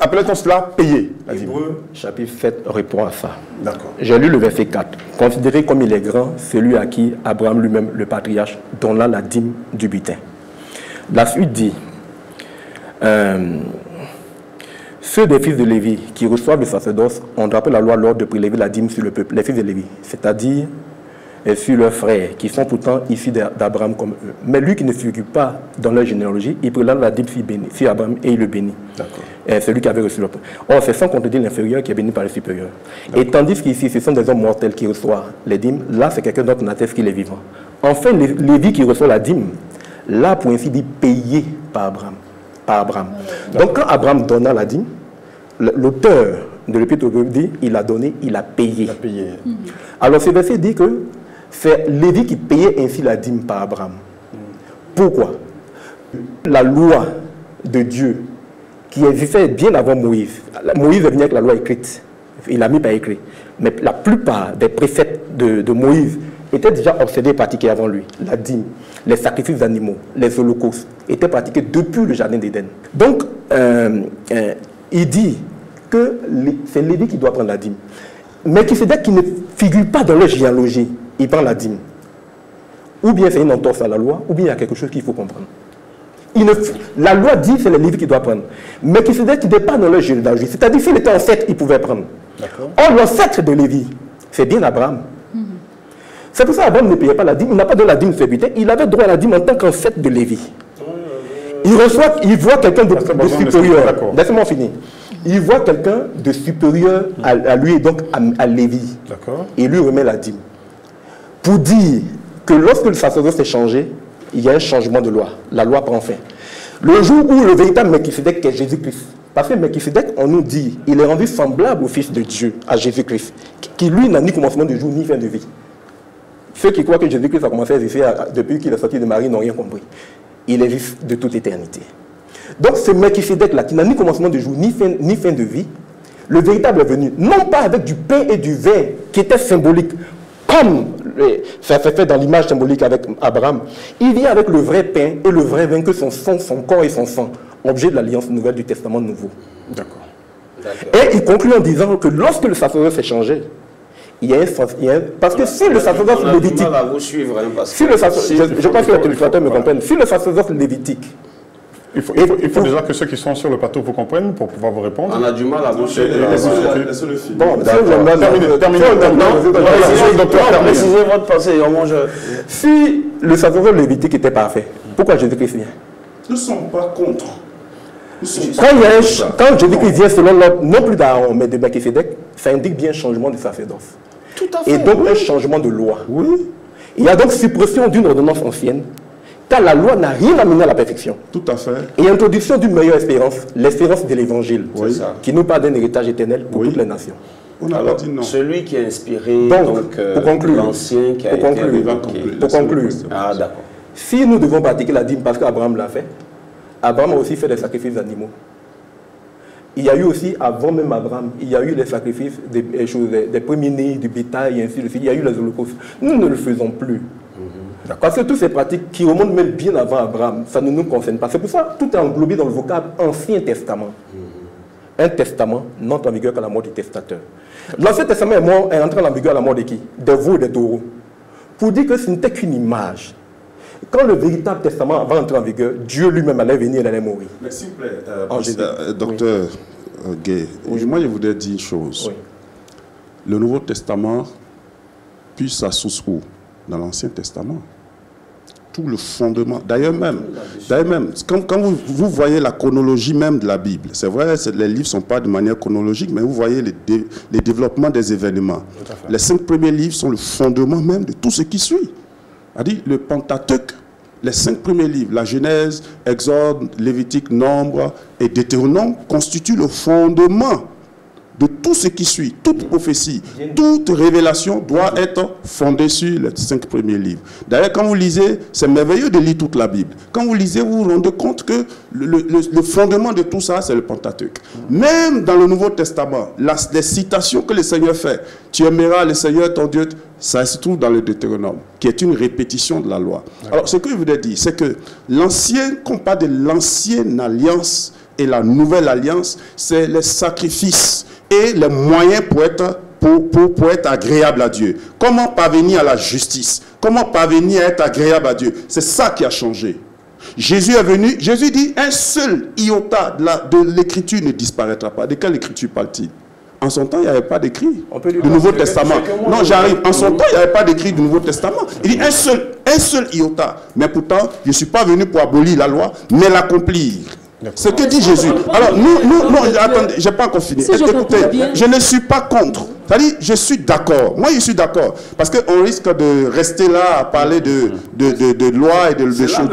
appelait-on cela payer? Hébreux, chapitre 7, répond à ça. D'accord. J'ai lu le verset 4. Considérez comme il est grand celui à qui Abraham lui-même, le patriarche, donna la dîme du butin. La suite dit, ceux des fils de Lévi qui reçoivent le sacerdoce ont rappelé la loi l'ordre de prélever la dîme sur le peuple, les fils de Lévi, c'est-à-dire sur leurs frères, qui sont pourtant issus d'Abraham comme eux. Mais lui qui ne figure pas dans leur généalogie, il prélève la dîme sur Abraham et il le bénit. Celui qui avait reçu le peuple. Or, c'est sans contredire l'inférieur qui est béni par le supérieur. Et tandis qu'ici, ce sont des hommes mortels qui reçoivent les dîmes, là, c'est quelqu'un d'autre qui atteste qu'il est vivant. Enfin, Lévi qui reçoit la dîme, là, pour ainsi dire, payé par Abraham. Donc, quand Abraham donna la dîme, l'auteur de l'Épître aux Hébreux dit, il a donné, il a payé. Alors, ce verset dit que c'est Lévi qui payait ainsi la dîme par Abraham. Pourquoi? La loi de Dieu qui existait bien avant Moïse. Moïse est venu avec la loi écrite. Il l'a mis par écrit. Mais la plupart des préceptes de Moïse étaient déjà obsédés et pratiqués avant lui. La dîme, les sacrifices d'animaux, les holocaustes étaient pratiqués depuis le jardin d'Éden. Donc, il dit que c'est Lévi qui doit prendre la dîme. Mais qui ne figure pas dans leur généalogie, il prend la dîme. Ou bien c'est une entorse à la loi, ou bien il y a quelque chose qu'il faut comprendre. La loi dit que c'est le Lévi qui doit prendre. Mais qui n'est pas dans leur généalogie. C'est-à-dire s'il était ancêtre, il pouvait prendre. Or, l'ancêtre de Lévi, c'est bien Abraham. C'est pour ça qu'Abraham ne payait pas la dîme. Il n'a pas donné la dîme sur butin. Il avait droit à la dîme en tant qu'ancêtre de Lévi. Il voit quelqu'un de supérieur. Laissez-moi finir. Il voit quelqu'un de supérieur à lui et donc à Lévi. Et lui remet la dîme. Pour dire que lorsque le sacerdoce s'est changé, il y a un changement de loi. La loi prend fin. Le jour où le véritable Melchisédek est Jésus-Christ. Parce que Melchisédek, on nous dit, il est rendu semblable au Fils de Dieu, à Jésus-Christ, qui lui n'a ni commencement de jour ni fin de vie. Ceux qui croient que Jésus-Christ a commencé à exister depuis qu'il est sorti de Marie n'ont rien compris. Il existe de toute éternité. Donc ce Melchisédek-là, qui n'a ni commencement de jour ni fin de vie, le véritable est venu, non pas avec du pain et du vin, qui était symbolique, comme ça fait dans l'image symbolique avec Abraham. Il vient avec le vrai pain et le vrai vin, que son sang, son corps et son sang, objet de l'alliance nouvelle du Testament nouveau. Et il conclut en disant que lorsque le sacerdoce s'est changé, il y a un parce que si le sacerdoce lévitique, je pense que les téléspectateurs me comprennent, si le sacerdoce lévitique, il faut déjà que ceux qui sont sur le plateau vous comprennent pour pouvoir vous répondre. On a du mal à vous suivre. Bon, terminez. Précisez votre pensée. Si le sacerdoce lévitique était parfait, pourquoi Jésus-Christ vient? Nous ne sommes pas contre. Quand Jésus-Christ vient selon l'ordre, non plus d'Aaron, mais de Melchisédek, ça indique bien un changement de sacerdoce. Tout à fait. Et donc un changement de loi. Oui. Il y a donc suppression d'une ordonnance ancienne, car la loi n'a rien amené à la perfection. Tout à fait. Et introduction d'une meilleure espérance, l'espérance de l'évangile, qui nous parle d'un héritage éternel pour toutes les nations. Alors, dit non. Celui qui a inspiré l'ancien qui a été pour conclure, d'accord. Si nous devons pratiquer la dîme parce qu'Abraham l'a fait, Abraham a aussi fait des sacrifices d'animaux. Il y a eu aussi, avant même Abraham, il y a eu les sacrifices des premiers-nés, du bétail, et ainsi de suite. Il y a eu les holocaustes. Nous ne le faisons plus. Parce que toutes ces pratiques qui remontent même bien avant Abraham, ça ne nous concerne pas. C'est pour ça que tout est englobé dans le vocable Ancien Testament. Un testament n'entre en vigueur qu'à la mort du testateur. L'Ancien Testament est entré en vigueur à la mort de qui? Des veaux et des taureaux. Pour dire que ce n'était qu'une image. Quand le véritable testament va entrer en vigueur, Dieu lui-même allait venir et allait mourir. Mais s'il vous plaît, docteur Gay, moi je voudrais dire une chose. Le Nouveau Testament puise sa source où? Dans l'Ancien Testament. Tout le fondement. D'ailleurs même, quand vous voyez la chronologie même de la Bible, c'est vrai, les livres ne sont pas de manière chronologique, mais vous voyez les développements des événements. Les 5 premiers livres sont le fondement même de tout ce qui suit. C'est-à-dire le Pentateuque, les 5 premiers livres, la Genèse, Exode, Lévitique, Nombre et Deutéronome, constituent le fondement de tout ce qui suit, toute prophétie, toute révélation doit être fondée sur les 5 premiers livres. D'ailleurs, quand vous lisez, c'est merveilleux de lire toute la Bible. Quand vous lisez, vous vous rendez compte que le fondement de tout ça, c'est le Pentateuque. Même dans le Nouveau Testament, les citations que le Seigneur fait, tu aimeras le Seigneur ton Dieu, ça se trouve dans le Deutéronome, qui est une répétition de la loi. Alors, ce que je voulais dire, c'est que qu'on parle de l'ancienne alliance et la nouvelle alliance, c'est les sacrifices et les moyens pour être agréable à Dieu. Comment parvenir à la justice? Comment parvenir à être agréable à Dieu? C'est ça qui a changé. Jésus est venu, Jésus dit, un seul iota de l'écriture ne disparaîtra pas. De quelle écriture parle-t-il? En son temps, il n'y avait pas d'écrit du Nouveau Testament. Non, j'arrive. En son temps, il n'y avait pas d'écrit du Nouveau Testament. Il dit un seul iota. Mais pourtant, je ne suis pas venu pour abolir la loi, mais l'accomplir. Ce que dit Jésus. Alors, non, attendez, je n'ai pas encore fini. Écoutez, je ne suis pas contre. C'est-à-dire, je suis d'accord. Moi, je suis d'accord. Parce qu'on risque de rester là à parler de loi et de choses.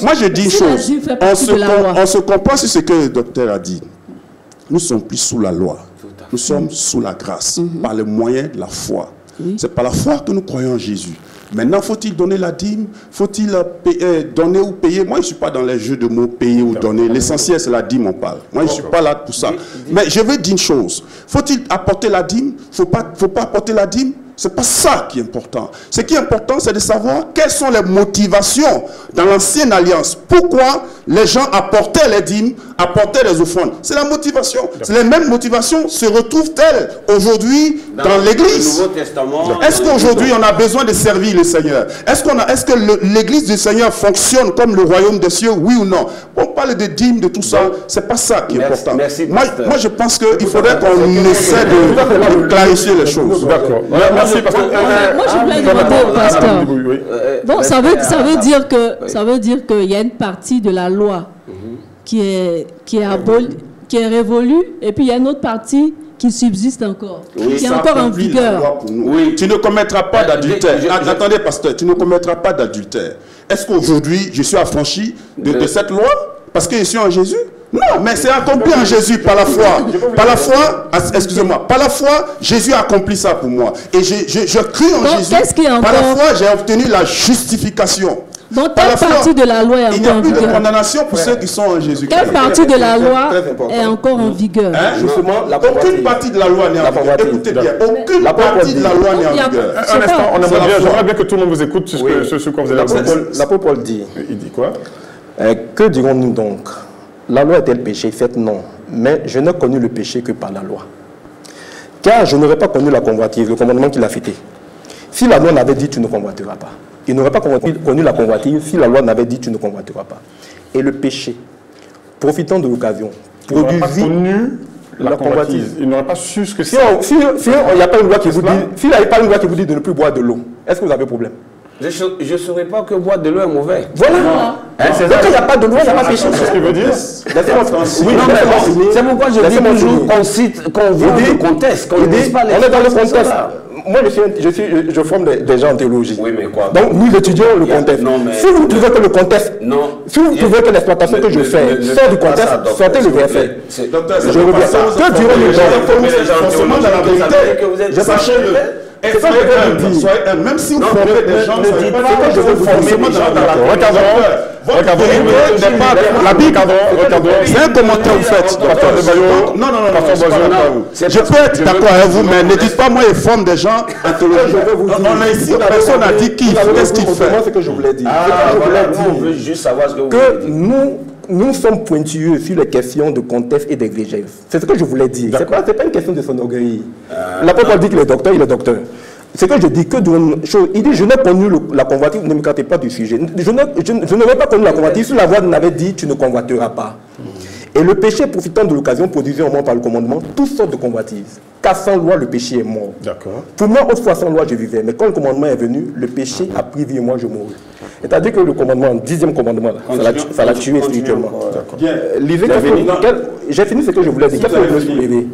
Moi, je dis une chose. On se comprend sur ce que le docteur a dit. Nous ne sommes plus sous la loi. Nous sommes sous la grâce, par le moyen de la foi. C'est par la foi que nous croyons en Jésus. Maintenant, faut-il donner la dîme? Faut-il donner ou payer? Moi, je ne suis pas dans les jeux de mots payer ou donner. L'essentiel, c'est la dîme, on parle. Moi, je ne suis pas là pour ça. Mais je veux dire une chose. Faut-il apporter la dîme? Faut pas apporter la dîme? Ce n'est pas ça qui est important. Ce qui est important, c'est de savoir quelles sont les motivations dans l'ancienne alliance. Pourquoi les gens apportaient les dîmes, apportaient les offrandes? C'est la motivation. Les mêmes motivations se retrouvent-elles aujourd'hui dans l'Église? Est-ce qu'aujourd'hui on a besoin de servir le Seigneur? Est-ce que l'Église du Seigneur fonctionne comme le royaume des cieux? Oui ou non? On parle de dîmes, de tout ça. Ce n'est pas ça qui est important. Moi, je pense qu'il faudrait qu'on essaie de clarifier les choses. D'accord. Moi, je voulais demander au pasteur. Bon, ça veut dire qu'il y a une partie de la loi qui est révolue, et puis il y a une autre partie qui subsiste encore, qui est encore en vigueur. Oui. Tu ne commettras pas d'adultère. Attendez, pasteur, tu ne commettras pas d'adultère. Est-ce qu'aujourd'hui, je suis affranchi de cette loi parce que je suis en Jésus? Non, mais c'est accompli en Jésus par la foi. Par la foi, excusez-moi, par la foi, Jésus a accompli ça pour moi. Et je crie en Jésus. Par la foi, j'ai obtenu la justification. Donc, quelle partie de la loi est encore en vigueur? Il n'y a plus de condamnation pour ceux qui sont en Jésus. Quelle partie de la loi est encore en vigueur? Aucune partie de la loi n'est en vigueur. Écoutez bien, aucune partie de la loi n'est en vigueur. Un instant, j'aimerais bien que tout le monde vous écoute sur ce que vous allez dire. L'apôtre Paul dit. Il dit quoi? Que dirons-nous donc? La loi est-elle péché? Faites non. Mais je n'ai connu le péché que par la loi. Car je n'aurais pas connu la convoitise, le commandement qu'il a fêté. Si la loi n'avait dit tu ne convoiteras pas. Il n'aurait pas connu la convoitise si la loi n'avait dit tu ne convoiteras pas. Et le péché, profitant de l'occasion, produit la convoitise. Il n'aurait pas su ce que c'est. Si il n'y a pas une loi qui vous dit, s'il n'y a pas une loi qui vous dit de ne plus boire de l'eau, est-ce que vous avez problème? Je ne saurais pas que boire de l'eau est mauvais. Voilà. Donc il n'y a pas de loi, il n'y a pas de péché. C'est ce qu'il veut dire. Oui, non, mais c'est pourquoi je dis toujours qu'on veut le contexte, qu'on ne dise pas les choses. On est dans le contexte. Moi, je forme des gens en théologie. Oui, mais quoi? Donc, nous étudions le contexte. Si vous trouvez que le contexte, si vous trouvez que l'exploitation que je fais sort du contexte, sortez le verset. Je reviens. Que dirons-nous dans la vérité? Sachez-le. Même si vous formez des gens, ne dites pas que je veux former des gens dans la Regardons. C'est un commentaire vous faites. Non. Je peux être d'accord avec vous, mais ne dites pas moi, il forme des gens en théologie. On a ici, personne n'a dit qui, qu'est-ce qu'il fait. C'est ce que je voulais dire. On veut juste savoir ce que vous voulez dire. Nous sommes pointueux sur les questions de contexte et d'exégèse. C'est ce que je voulais dire. Ce n'est pas une question de son orgueil. L'apôtre dit qu'il est docteur, il est docteur. C'est que je dis que il dit je n'ai connu la convoitise, ne me m'écartez pas du sujet. Je n'avais pas connu la convoitise si la loi n'avait dit tu ne convoiteras pas. Et le péché, profitant de l'occasion, produisait au moins par le commandement toutes sortes de convoitises. Car sans loi, le péché est mort. D'accord. Pour moi, autrefois sans loi, je vivais. Mais quand le commandement est venu, le péché a pris vie et moi, je mourrai. C'est-à-dire que le commandement, 10e commandement, ça l'a tué spirituellement. J'ai fini ce que je voulais dire. Qu'est-ce que je veux soulever?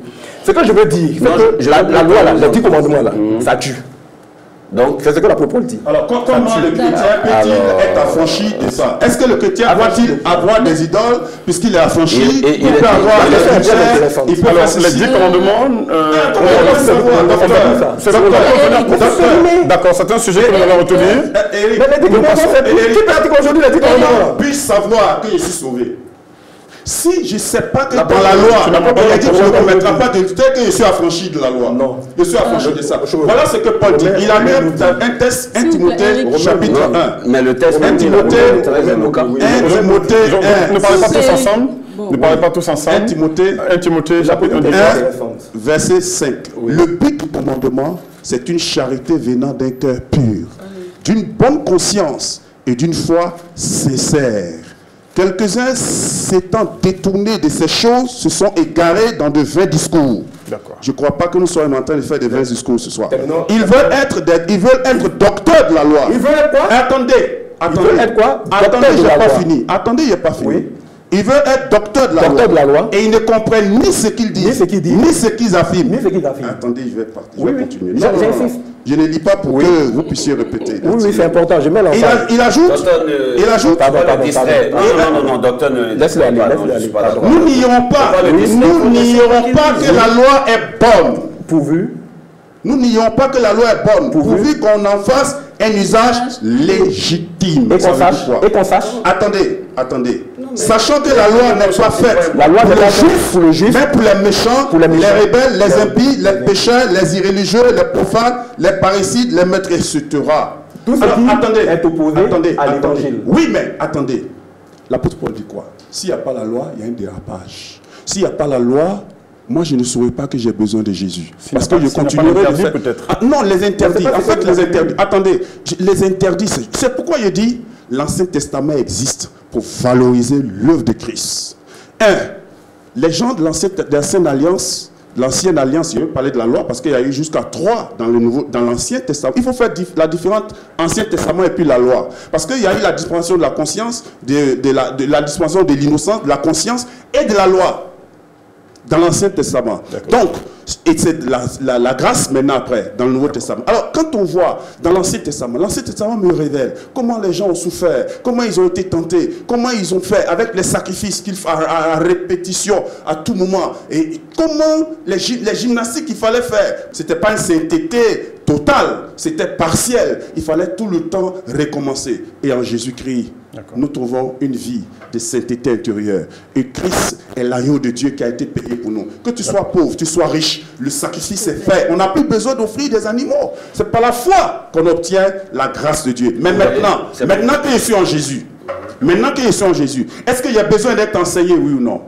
Ce que je veux dire, c'est que la loi, les 10 commandements, là, ça tue. Donc, c'est ce que l'apôtre Paul dit. Alors, comment le chrétien peut-il être affranchi de ça? Est-ce que le chrétien doit-il avoir des idoles puisqu'il est affranchi? Il peut avoir des péchés, il peut alors, faire les ceci. 10 commandements, d'accord, c'est un sujet que nous allons retenir. Qui pratique aujourd'hui les 10 commandements puisse savoir que je suis sauvé? Si je ne sais pas que dans la loi, on a dit que je ne commettrai pas de tel que je suis affranchi de la loi. Non. Je suis affranchi de ça. Voilà ce que Paul dit. Il a mis un test, 1 Timothée, chapitre 1. Mais le test, 1 Timothée, 1 Timothée 1. Ne parlez pas tous ensemble. Ne parlez pas tous ensemble. 1 Timothée, chapitre 1, verset 5. Le but du commandement, c'est une charité venant d'un cœur pur, d'une bonne conscience et d'une foi sincère. Quelques-uns s'étant détournés de ces choses se sont égarés dans de vains discours. Je ne crois pas que nous soyons en train de faire de vains discours ce soir. Ils veulent être docteurs de la loi. Ils veulent être quoi? Attendez. Ils veulent être quoi? Attendez, je n'ai pas fini. Attendez, je n'ai pas fini. Oui. Ils veulent être docteurs de la loi. Et ils ne comprennent ni ce qu'ils disent, ni ce qu'ils affirment. Attendez, je vais partir. Je vais continuer. Non. Je ne lis pas pour que vous puissiez répéter. Oui, c'est important. Je mets l'enfant. Il ajoute. Non, docteur, laisse-le aller. Nous n'ignorons pas que la loi est bonne. Pourvu. Nous n'ignorons pas que la loi est bonne. Pourvu qu'on en fasse un usage légitime. Et qu'on sache. Attendez. Sachant que la loi n'est pas faite pour les juifs, mais pour les méchants, les rebelles, les impies, les pécheurs, les irréligieux, les profanes, les parricides, les maîtres, etc. Tout ce qui est opposé à l'évangile. Oui, mais attendez. L'apôtre Paul dit quoi? S'il n'y a pas la loi, il y a un dérapage. S'il n'y a pas la loi, moi je ne saurais pas que j'ai besoin de Jésus. Parce que je continuerai de faire... non, les interdits. En fait, les interdits. Attendez, les interdits, c'est pourquoi je dis l'Ancien Testament existe pour valoriser l'œuvre de Christ. Les gens de l'Ancienne Alliance, je veux parler de la loi parce qu'il y a eu jusqu'à 3 dans l'Ancien Testament. Il faut faire la différence Ancien Testament et puis la loi. Parce qu'il y a eu la dispensation de la conscience, de la dispensation de l'innocence, de la conscience et de la loi dans l'Ancien Testament. Donc, et c'est la grâce maintenant après, dans le Nouveau Testament. Alors, quand on voit dans l'Ancien Testament me révèle comment les gens ont souffert, comment ils ont été tentés, comment ils ont fait avec les sacrifices qu'ils font à répétition, à tout moment, et comment les gymnastiques qu'il fallait faire. Ce n'était pas une sainteté totale, c'était partiel. Il fallait tout le temps recommencer. Et en Jésus-Christ, nous trouvons une vie de sainteté intérieure. Et Christ est l'agneau de Dieu qui a été payé pour nous. Que tu sois pauvre, tu sois riche, le sacrifice est fait. On n'a plus besoin d'offrir des animaux. C'est par la foi qu'on obtient la grâce de Dieu. Mais maintenant que je suis en Jésus, est-ce qu'il y a besoin d'être enseigné, oui ou non?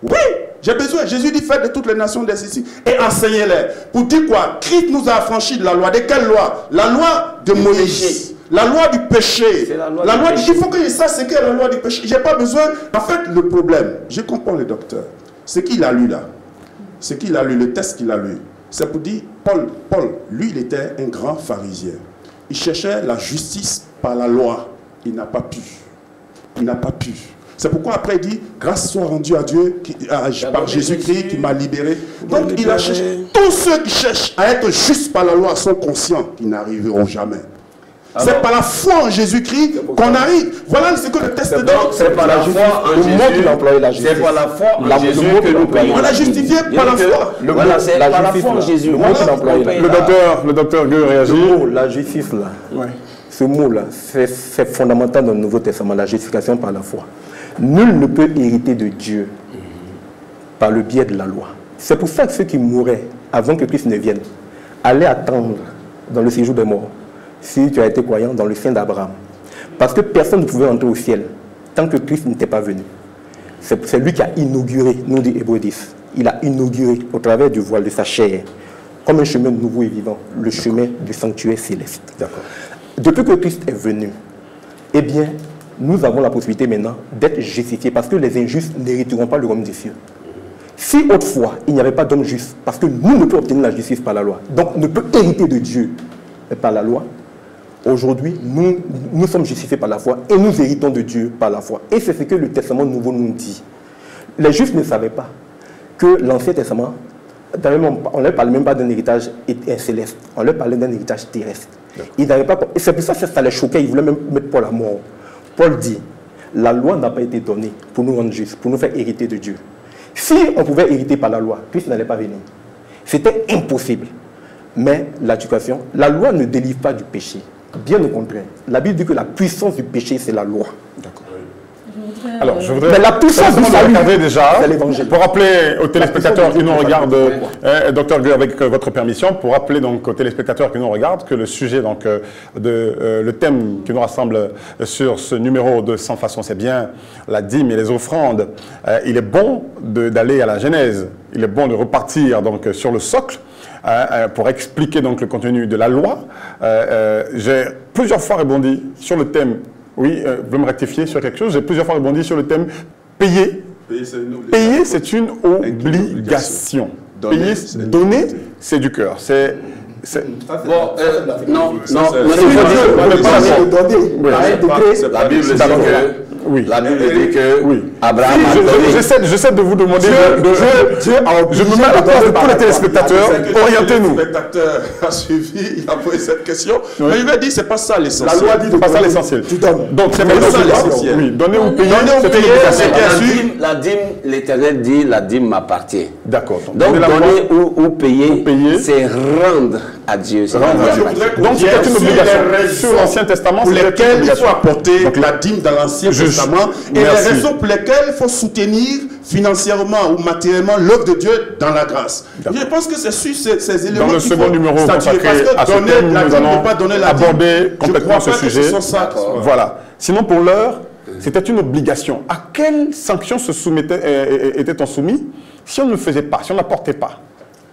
Oui, j'ai besoin. Jésus dit faites de toutes les nations des ici et enseignez-les. Pour dire quoi? Christ nous a affranchis de la loi. De quelle loi? La loi de Moïse. La loi du péché. La loi du... Il faut que je sache ce qu'est la loi du péché. Je n'ai pas besoin. En fait, le problème, je comprends le docteur. Ce qu'il a lu là, le texte qu'il a lu, c'est pour dire, Paul, lui, il était un grand pharisien. Il cherchait la justice par la loi. Il n'a pas pu. C'est pourquoi après il dit, grâce soit rendue à Dieu par Jésus-Christ qui m'a libéré. Donc il a cherché. Tous ceux qui cherchent à être justes par la loi sont conscients qu'ils n'arriveront jamais. C'est par la foi en Jésus-Christ qu'on arrive. Voilà ce que le texte dit. C'est par la foi en Jésus. C'est par la foi en Jésus que nous payons. On l'a justifié par la foi. Voilà, c'est par la foi en Jésus. Le docteur Gueux réagit. Le mot, la justice là. Ce mot-là, c'est fondamental dans le Nouveau Testament, la justification par la foi. Nul ne peut hériter de Dieu par le biais de la loi. C'est pour ça que ceux qui mouraient avant que Christ ne vienne allaient attendre dans le séjour des morts, si tu as été croyant, dans le sein d'Abraham. Parce que personne ne pouvait entrer au ciel tant que Christ n'était pas venu. C'est lui qui a inauguré, nous dit Hébreux 10. Il a inauguré au travers du voile de sa chair, comme un chemin nouveau et vivant, le chemin du sanctuaire céleste. Depuis que Christ est venu, eh bien, nous avons la possibilité maintenant d'être justifiés parce que les injustes n'hériteront pas le royaume des cieux. Si autrefois, il n'y avait pas d'homme juste, parce que nous ne pouvons obtenir la justice par la loi, donc ne peut hériter de Dieu par la loi, aujourd'hui, nous sommes justifiés par la foi et nous héritons de Dieu par la foi. Et c'est ce que le Testament nouveau nous dit. Les Juifs ne savaient pas que l'Ancien Testament, on ne leur parlait même pas d'un héritage céleste, on leur parlait d'un héritage terrestre. Ils n'avaient pas... Et c'est pour ça que ça les choquait, ils voulaient même mettre Paul à mort. Paul dit, la loi n'a pas été donnée pour nous rendre justes, pour nous faire hériter de Dieu. Si on pouvait hériter par la loi, Christ n'allait pas venir. C'était impossible. Mais l'éducation, la loi ne délivre pas du péché. Bien au contraire. La Bible dit que la puissance du péché, c'est la loi. D'accord. Alors, je voudrais... Mais la puissance du salut, c'est l'évangile. Pour rappeler aux téléspectateurs qui nous regardent, Dr Gueux, avec votre permission, pour rappeler donc aux téléspectateurs qui nous regardent que le sujet, donc, le thème qui nous rassemble sur ce numéro de 100 façons, c'est bien la dîme et les offrandes. Il est bon d'aller à la Genèse. Il est bon de repartir donc sur le socle pour expliquer donc le contenu de la loi. J'ai plusieurs fois rebondi sur le thème. Oui, vous pouvez me rectifier sur quelque chose. J'ai plusieurs fois rebondi sur le thème payer. Payer, c'est une obligation. Donner, c'est du cœur. Bon, non, la Bible dit que... Oui. La Bible dit que Abraham a donné... J'essaie de vous demander... Je me mets à la place de tous les téléspectateurs. Orientez-nous. Le spectateur a suivi, il a posé cette question. Mais il m'a dit, c'est pas ça l'essentiel. La loi dit, c'est pas ça l'essentiel. Donc, c'est pas ça l'essentiel. Oui, donner ou payer, la dîme, l'Éternel dit, la dîme m'appartient. D'accord. Donc, donner ou payer, c'est rendre à Dieu. Donc, c'est une obligation. Sur l'Ancien Testament, pour lesquelles il faut apporter la dîme dans l'Ancien Testament et les raisons pour lesquelles il faut soutenir financièrement ou matériellement l'œuvre de Dieu dans la grâce. Je pense que c'est sur ces éléments. Dans le second numéro consacré à ce thème, nous allons aborder complètement ce sujet. Voilà. Sinon, pour l'heure, c'était une obligation. À quelle sanction était-on soumis si on ne le faisait pas, si on ne l'apportait pas?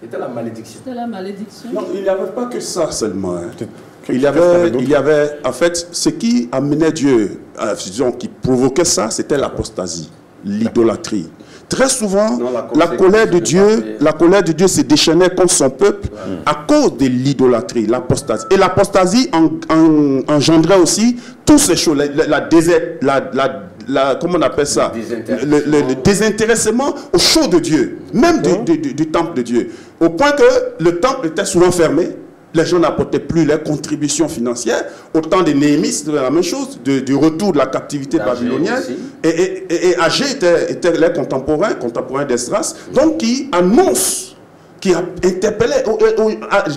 C'était la malédiction. C'était la malédiction. Non, il n'y avait pas que ça seulement. Il y avait, en fait, ce qui amenait Dieu, disons, qui provoquait ça, c'était l'apostasie, l'idolâtrie. Très souvent, la colère de Dieu se déchaînait contre son peuple à cause de l'idolâtrie, l'apostasie. Et l'apostasie engendrait aussi toutes ces choses, comment on appelle ça? Le désintéressement aux choses de Dieu, même du temple de Dieu. Au point que le temple était souvent fermé. Les gens n'apportaient plus leurs contributions financières. Au temps de Néhémie, c'était la même chose, du retour de la captivité babylonienne. Et Agé était les contemporains d'Esdras, donc qui annonce, qui a interpellé,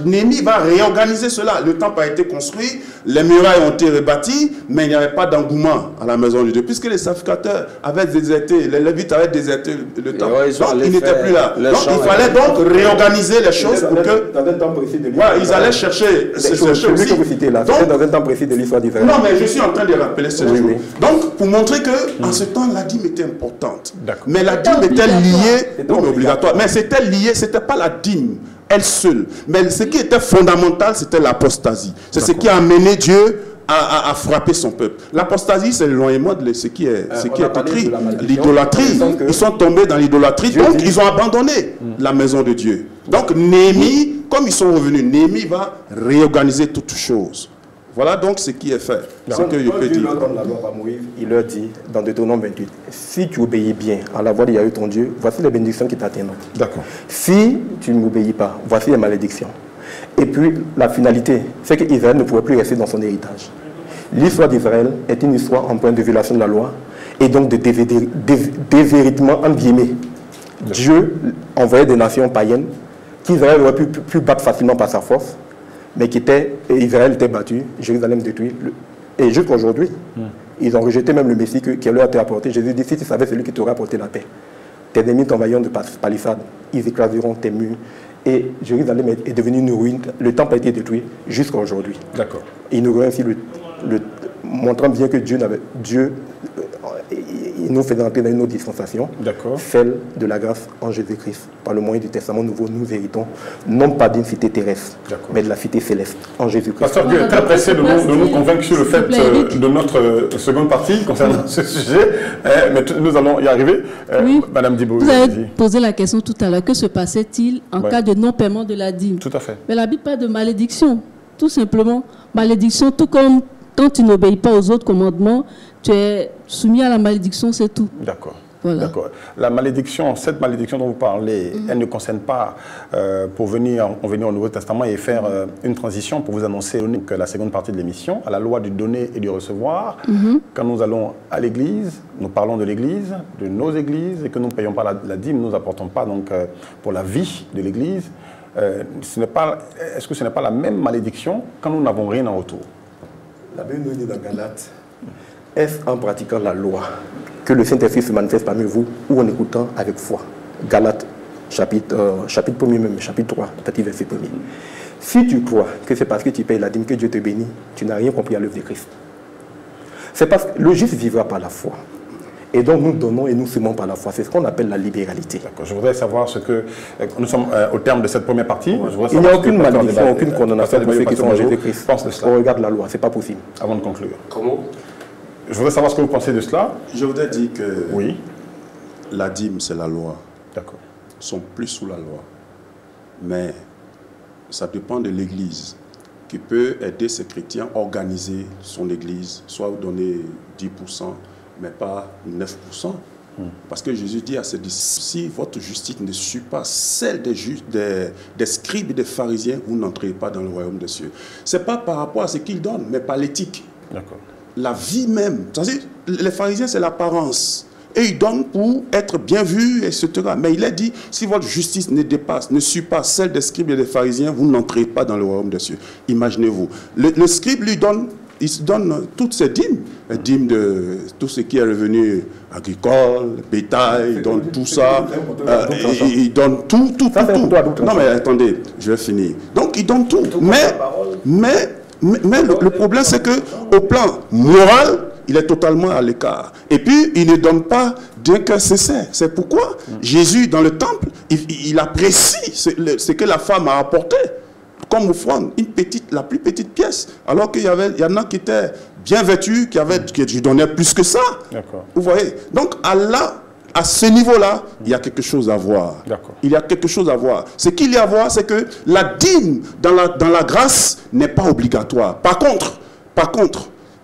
Néhémie va réorganiser cela. Le temple a été construit, les murailles ont été rebâties, mais il n'y avait pas d'engouement à la maison de Dieu, puisque les sacrificateurs avaient déserté, les Lévites avaient déserté le temple. Donc ils n'étaient plus là. Donc il fallait donc réorganiser les choses pour que... Dans un temps précis de l'histoire. Ils allaient chercher aussi. Que vous citez là, c'était dans un temps précis de l'histoire d'Israël. Non, mais je suis en train de rappeler ce jour. Donc, pour montrer que en ce temps, la dîme était importante. Mais la dîme était liée, non mais obligatoire, mais c'était lié, c'était pas la dîme elle seule. Mais ce qui était fondamental, c'était l'apostasie. C'est ce qui a amené Dieu à frapper son peuple. L'apostasie, c'est l'éloignement de ce qui est écrit. L'idolâtrie. Ils sont tombés dans l'idolâtrie, donc ils ont abandonné la maison de Dieu. Donc Néhémie, comme ils sont revenus, Néhémie va réorganiser toutes choses. Voilà donc ce qui est fait. Ce que je peux dire. Il leur dit, dans Deutéronome 28, si tu obéis bien à la voix de Yahweh ton Dieu, voici les bénédictions qui t'atteindront. D'accord. Si tu ne m'obéis pas, voici les malédictions. Et puis, la finalité, c'est qu'Israël ne pourrait plus rester dans son héritage. L'histoire d'Israël est une histoire empreinte de violation de la loi et donc de déshéritement, entre guillemets. Dieu envoyait des nations païennes qu'Israël aurait pu battre facilement par sa force, mais Israël était battu, Jérusalem détruit. Et jusqu'à aujourd'hui, ils ont rejeté même le Messie qui leur a été apporté. Jésus dit, si tu savais celui qui t'aurait apporté la paix, tes ennemis t'envahiront de palissades, ils écraseront tes murs. Et Jérusalem est devenu une ruine. Le temple a été détruit jusqu'à aujourd'hui. D'accord. Il nous rend ainsi montrant bien que Dieu il nous fait entrer dans une autre dispensation, celle de la grâce en Jésus-Christ. Par le moyen du Testament Nouveau, nous héritons non pas d'une cité terrestre, mais de la cité céleste en Jésus-Christ. Pasteur Gueux est très pressé de nous convaincre sur le fait de notre seconde partie concernant ce sujet, mais nous allons y arriver. Oui. Madame Dibou. Vous avez posé la question tout à l'heure, que se passait-il en cas de non-paiement de la dîme? Tout à fait. Mais la Bible parle de malédiction, tout simplement. Malédiction, tout comme quand tu n'obéis pas aux autres commandements, tu es soumis à la malédiction, c'est tout. D'accord. Voilà. D'accord. La malédiction, cette malédiction dont vous parlez, elle ne concerne pas pour venir au Nouveau Testament et faire une transition pour vous annoncer que la seconde partie de l'émission, à la loi du donner et du recevoir. Quand nous allons à l'église, nous parlons de l'église, de nos églises, et que nous ne payons pas la dîme, nous n'apportons pas donc, pour la vie de l'église. Est-ce que ce n'est pas la même malédiction quand nous n'avons rien en retour? La Bible nous dit dans Galates, est-ce en pratiquant la loi que le Saint-Esprit se manifeste parmi vous ou en écoutant avec foi? Galates, chapitre 1er même, chapitre 3, petit verset 1er. Si tu crois que c'est parce que tu payes la dîme que Dieu te bénit, tu n'as rien compris à l'œuvre de Christ. C'est parce que le juste vivra par la foi. Et donc nous donnons et nous semons par la foi. C'est ce qu'on appelle la libéralité. Je voudrais savoir ce que... Nous sommes au terme de cette première partie. Il n'y a aucune malédiction, aucune condamnation pour ceux qui sont en Jésus-Christ. On regarde la loi, ce n'est pas possible. Avant de conclure. Comment? Je voudrais savoir ce que vous pensez de cela. Je voudrais dire que oui, la dîme, c'est la loi. D'accord. Ils sont plus sous la loi. Mais ça dépend de l'Église qui peut aider ces chrétiens à organiser son Église, soit donner 10%, mais pas 9%. Parce que Jésus dit à ses disciples, si votre justice ne suit pas celle des scribes et des pharisiens, vous n'entrez pas dans le royaume des cieux. Ce n'est pas par rapport à ce qu'ils donnent, mais par l'éthique. D'accord. La vie même. C'est-à-dire, les pharisiens, c'est l'apparence. Et ils donnent pour être bien vus, etc. Mais il a dit, si votre justice ne suit pas celle des scribes et des pharisiens, vous n'entrez pas dans le royaume des cieux. Imaginez-vous. Le scribe lui donne, il se donne toutes ses dîmes. Les dîmes de tout ce qui est revenu agricole, bétail, il donne tout ça. Il donne tout. Non mais attendez, je vais finir. Donc il donne tout. Mais le problème, c'est qu'au plan moral, il est totalement à l'écart. Et puis, il ne donne pas d'un cœur sincère. C'est pourquoi Jésus, dans le temple, il apprécie ce que la femme a apporté comme offrande, la plus petite pièce. Alors qu'il y en a qui étaient bien vêtus, qui donnaient plus que ça. Vous voyez? Donc, à ce niveau-là, il y a quelque chose à voir. Il y a quelque chose à voir. Ce qu'il y a à voir, c'est que la dîme dans la grâce n'est pas obligatoire. Par contre,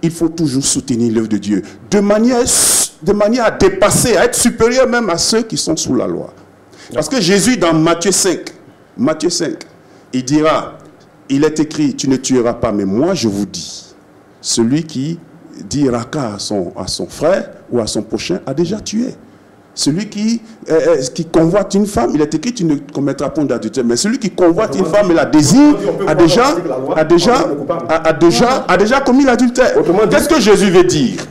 il faut toujours soutenir l'œuvre de Dieu de manière à dépasser, à être supérieur même à ceux qui sont sous la loi. Parce que Jésus, dans Matthieu 5, il dira, il est écrit, tu ne tueras pas, mais moi je vous dis, celui qui dit raka à son frère ou à son prochain a déjà tué. Celui qui convoite une femme, il est écrit, tu ne commettras point d'adultère. Mais celui qui convoite une femme et la désire a déjà commis l'adultère. Qu'est-ce que Jésus veut dire?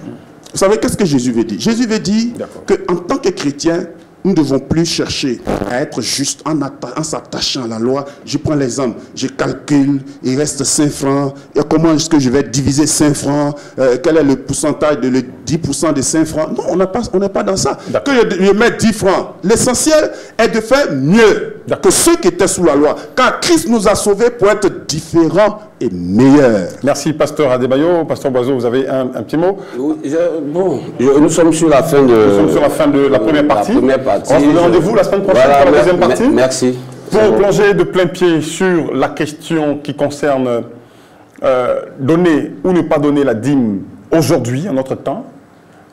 Vous savez, qu'est-ce que Jésus veut dire? Jésus veut dire qu'en tant que chrétien, nous ne devons plus chercher à être juste en s'attachant à la loi. Je prends l'exemple, je calcule, il reste 5 francs. Et comment est-ce que je vais diviser 5 francs? Quel est le pourcentage de 10% de 5 francs? Non, on n'est pas dans ça. Que je mette 10 francs. L'essentiel est de faire mieux que ceux qui étaient sous la loi. Car Christ nous a sauvés pour être différents et meilleurs. Merci, pasteur Adebayo. Pasteur Boiseau, vous avez un petit mot? Nous sommes sur la fin de la première partie. On se donne rendez-vous la semaine prochaine pour la deuxième partie. Merci. Pour plonger de plein pied sur la question qui concerne donner ou ne pas donner la dîme aujourd'hui, en notre temps.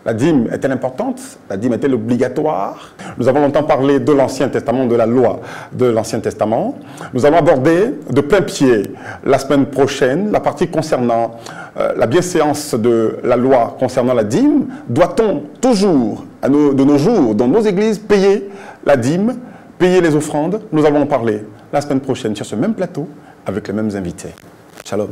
La dîme est-elle importante? La dîme est-elle obligatoire? Nous avons longtemps parlé de l'Ancien Testament, de la loi de l'Ancien Testament. Nous allons aborder de plein pied la semaine prochaine la partie concernant la bienséance de la loi concernant la dîme. Doit-on toujours, de nos jours, dans nos églises, payer la dîme, payer les offrandes? Nous allons en parler la semaine prochaine sur ce même plateau avec les mêmes invités. Shalom.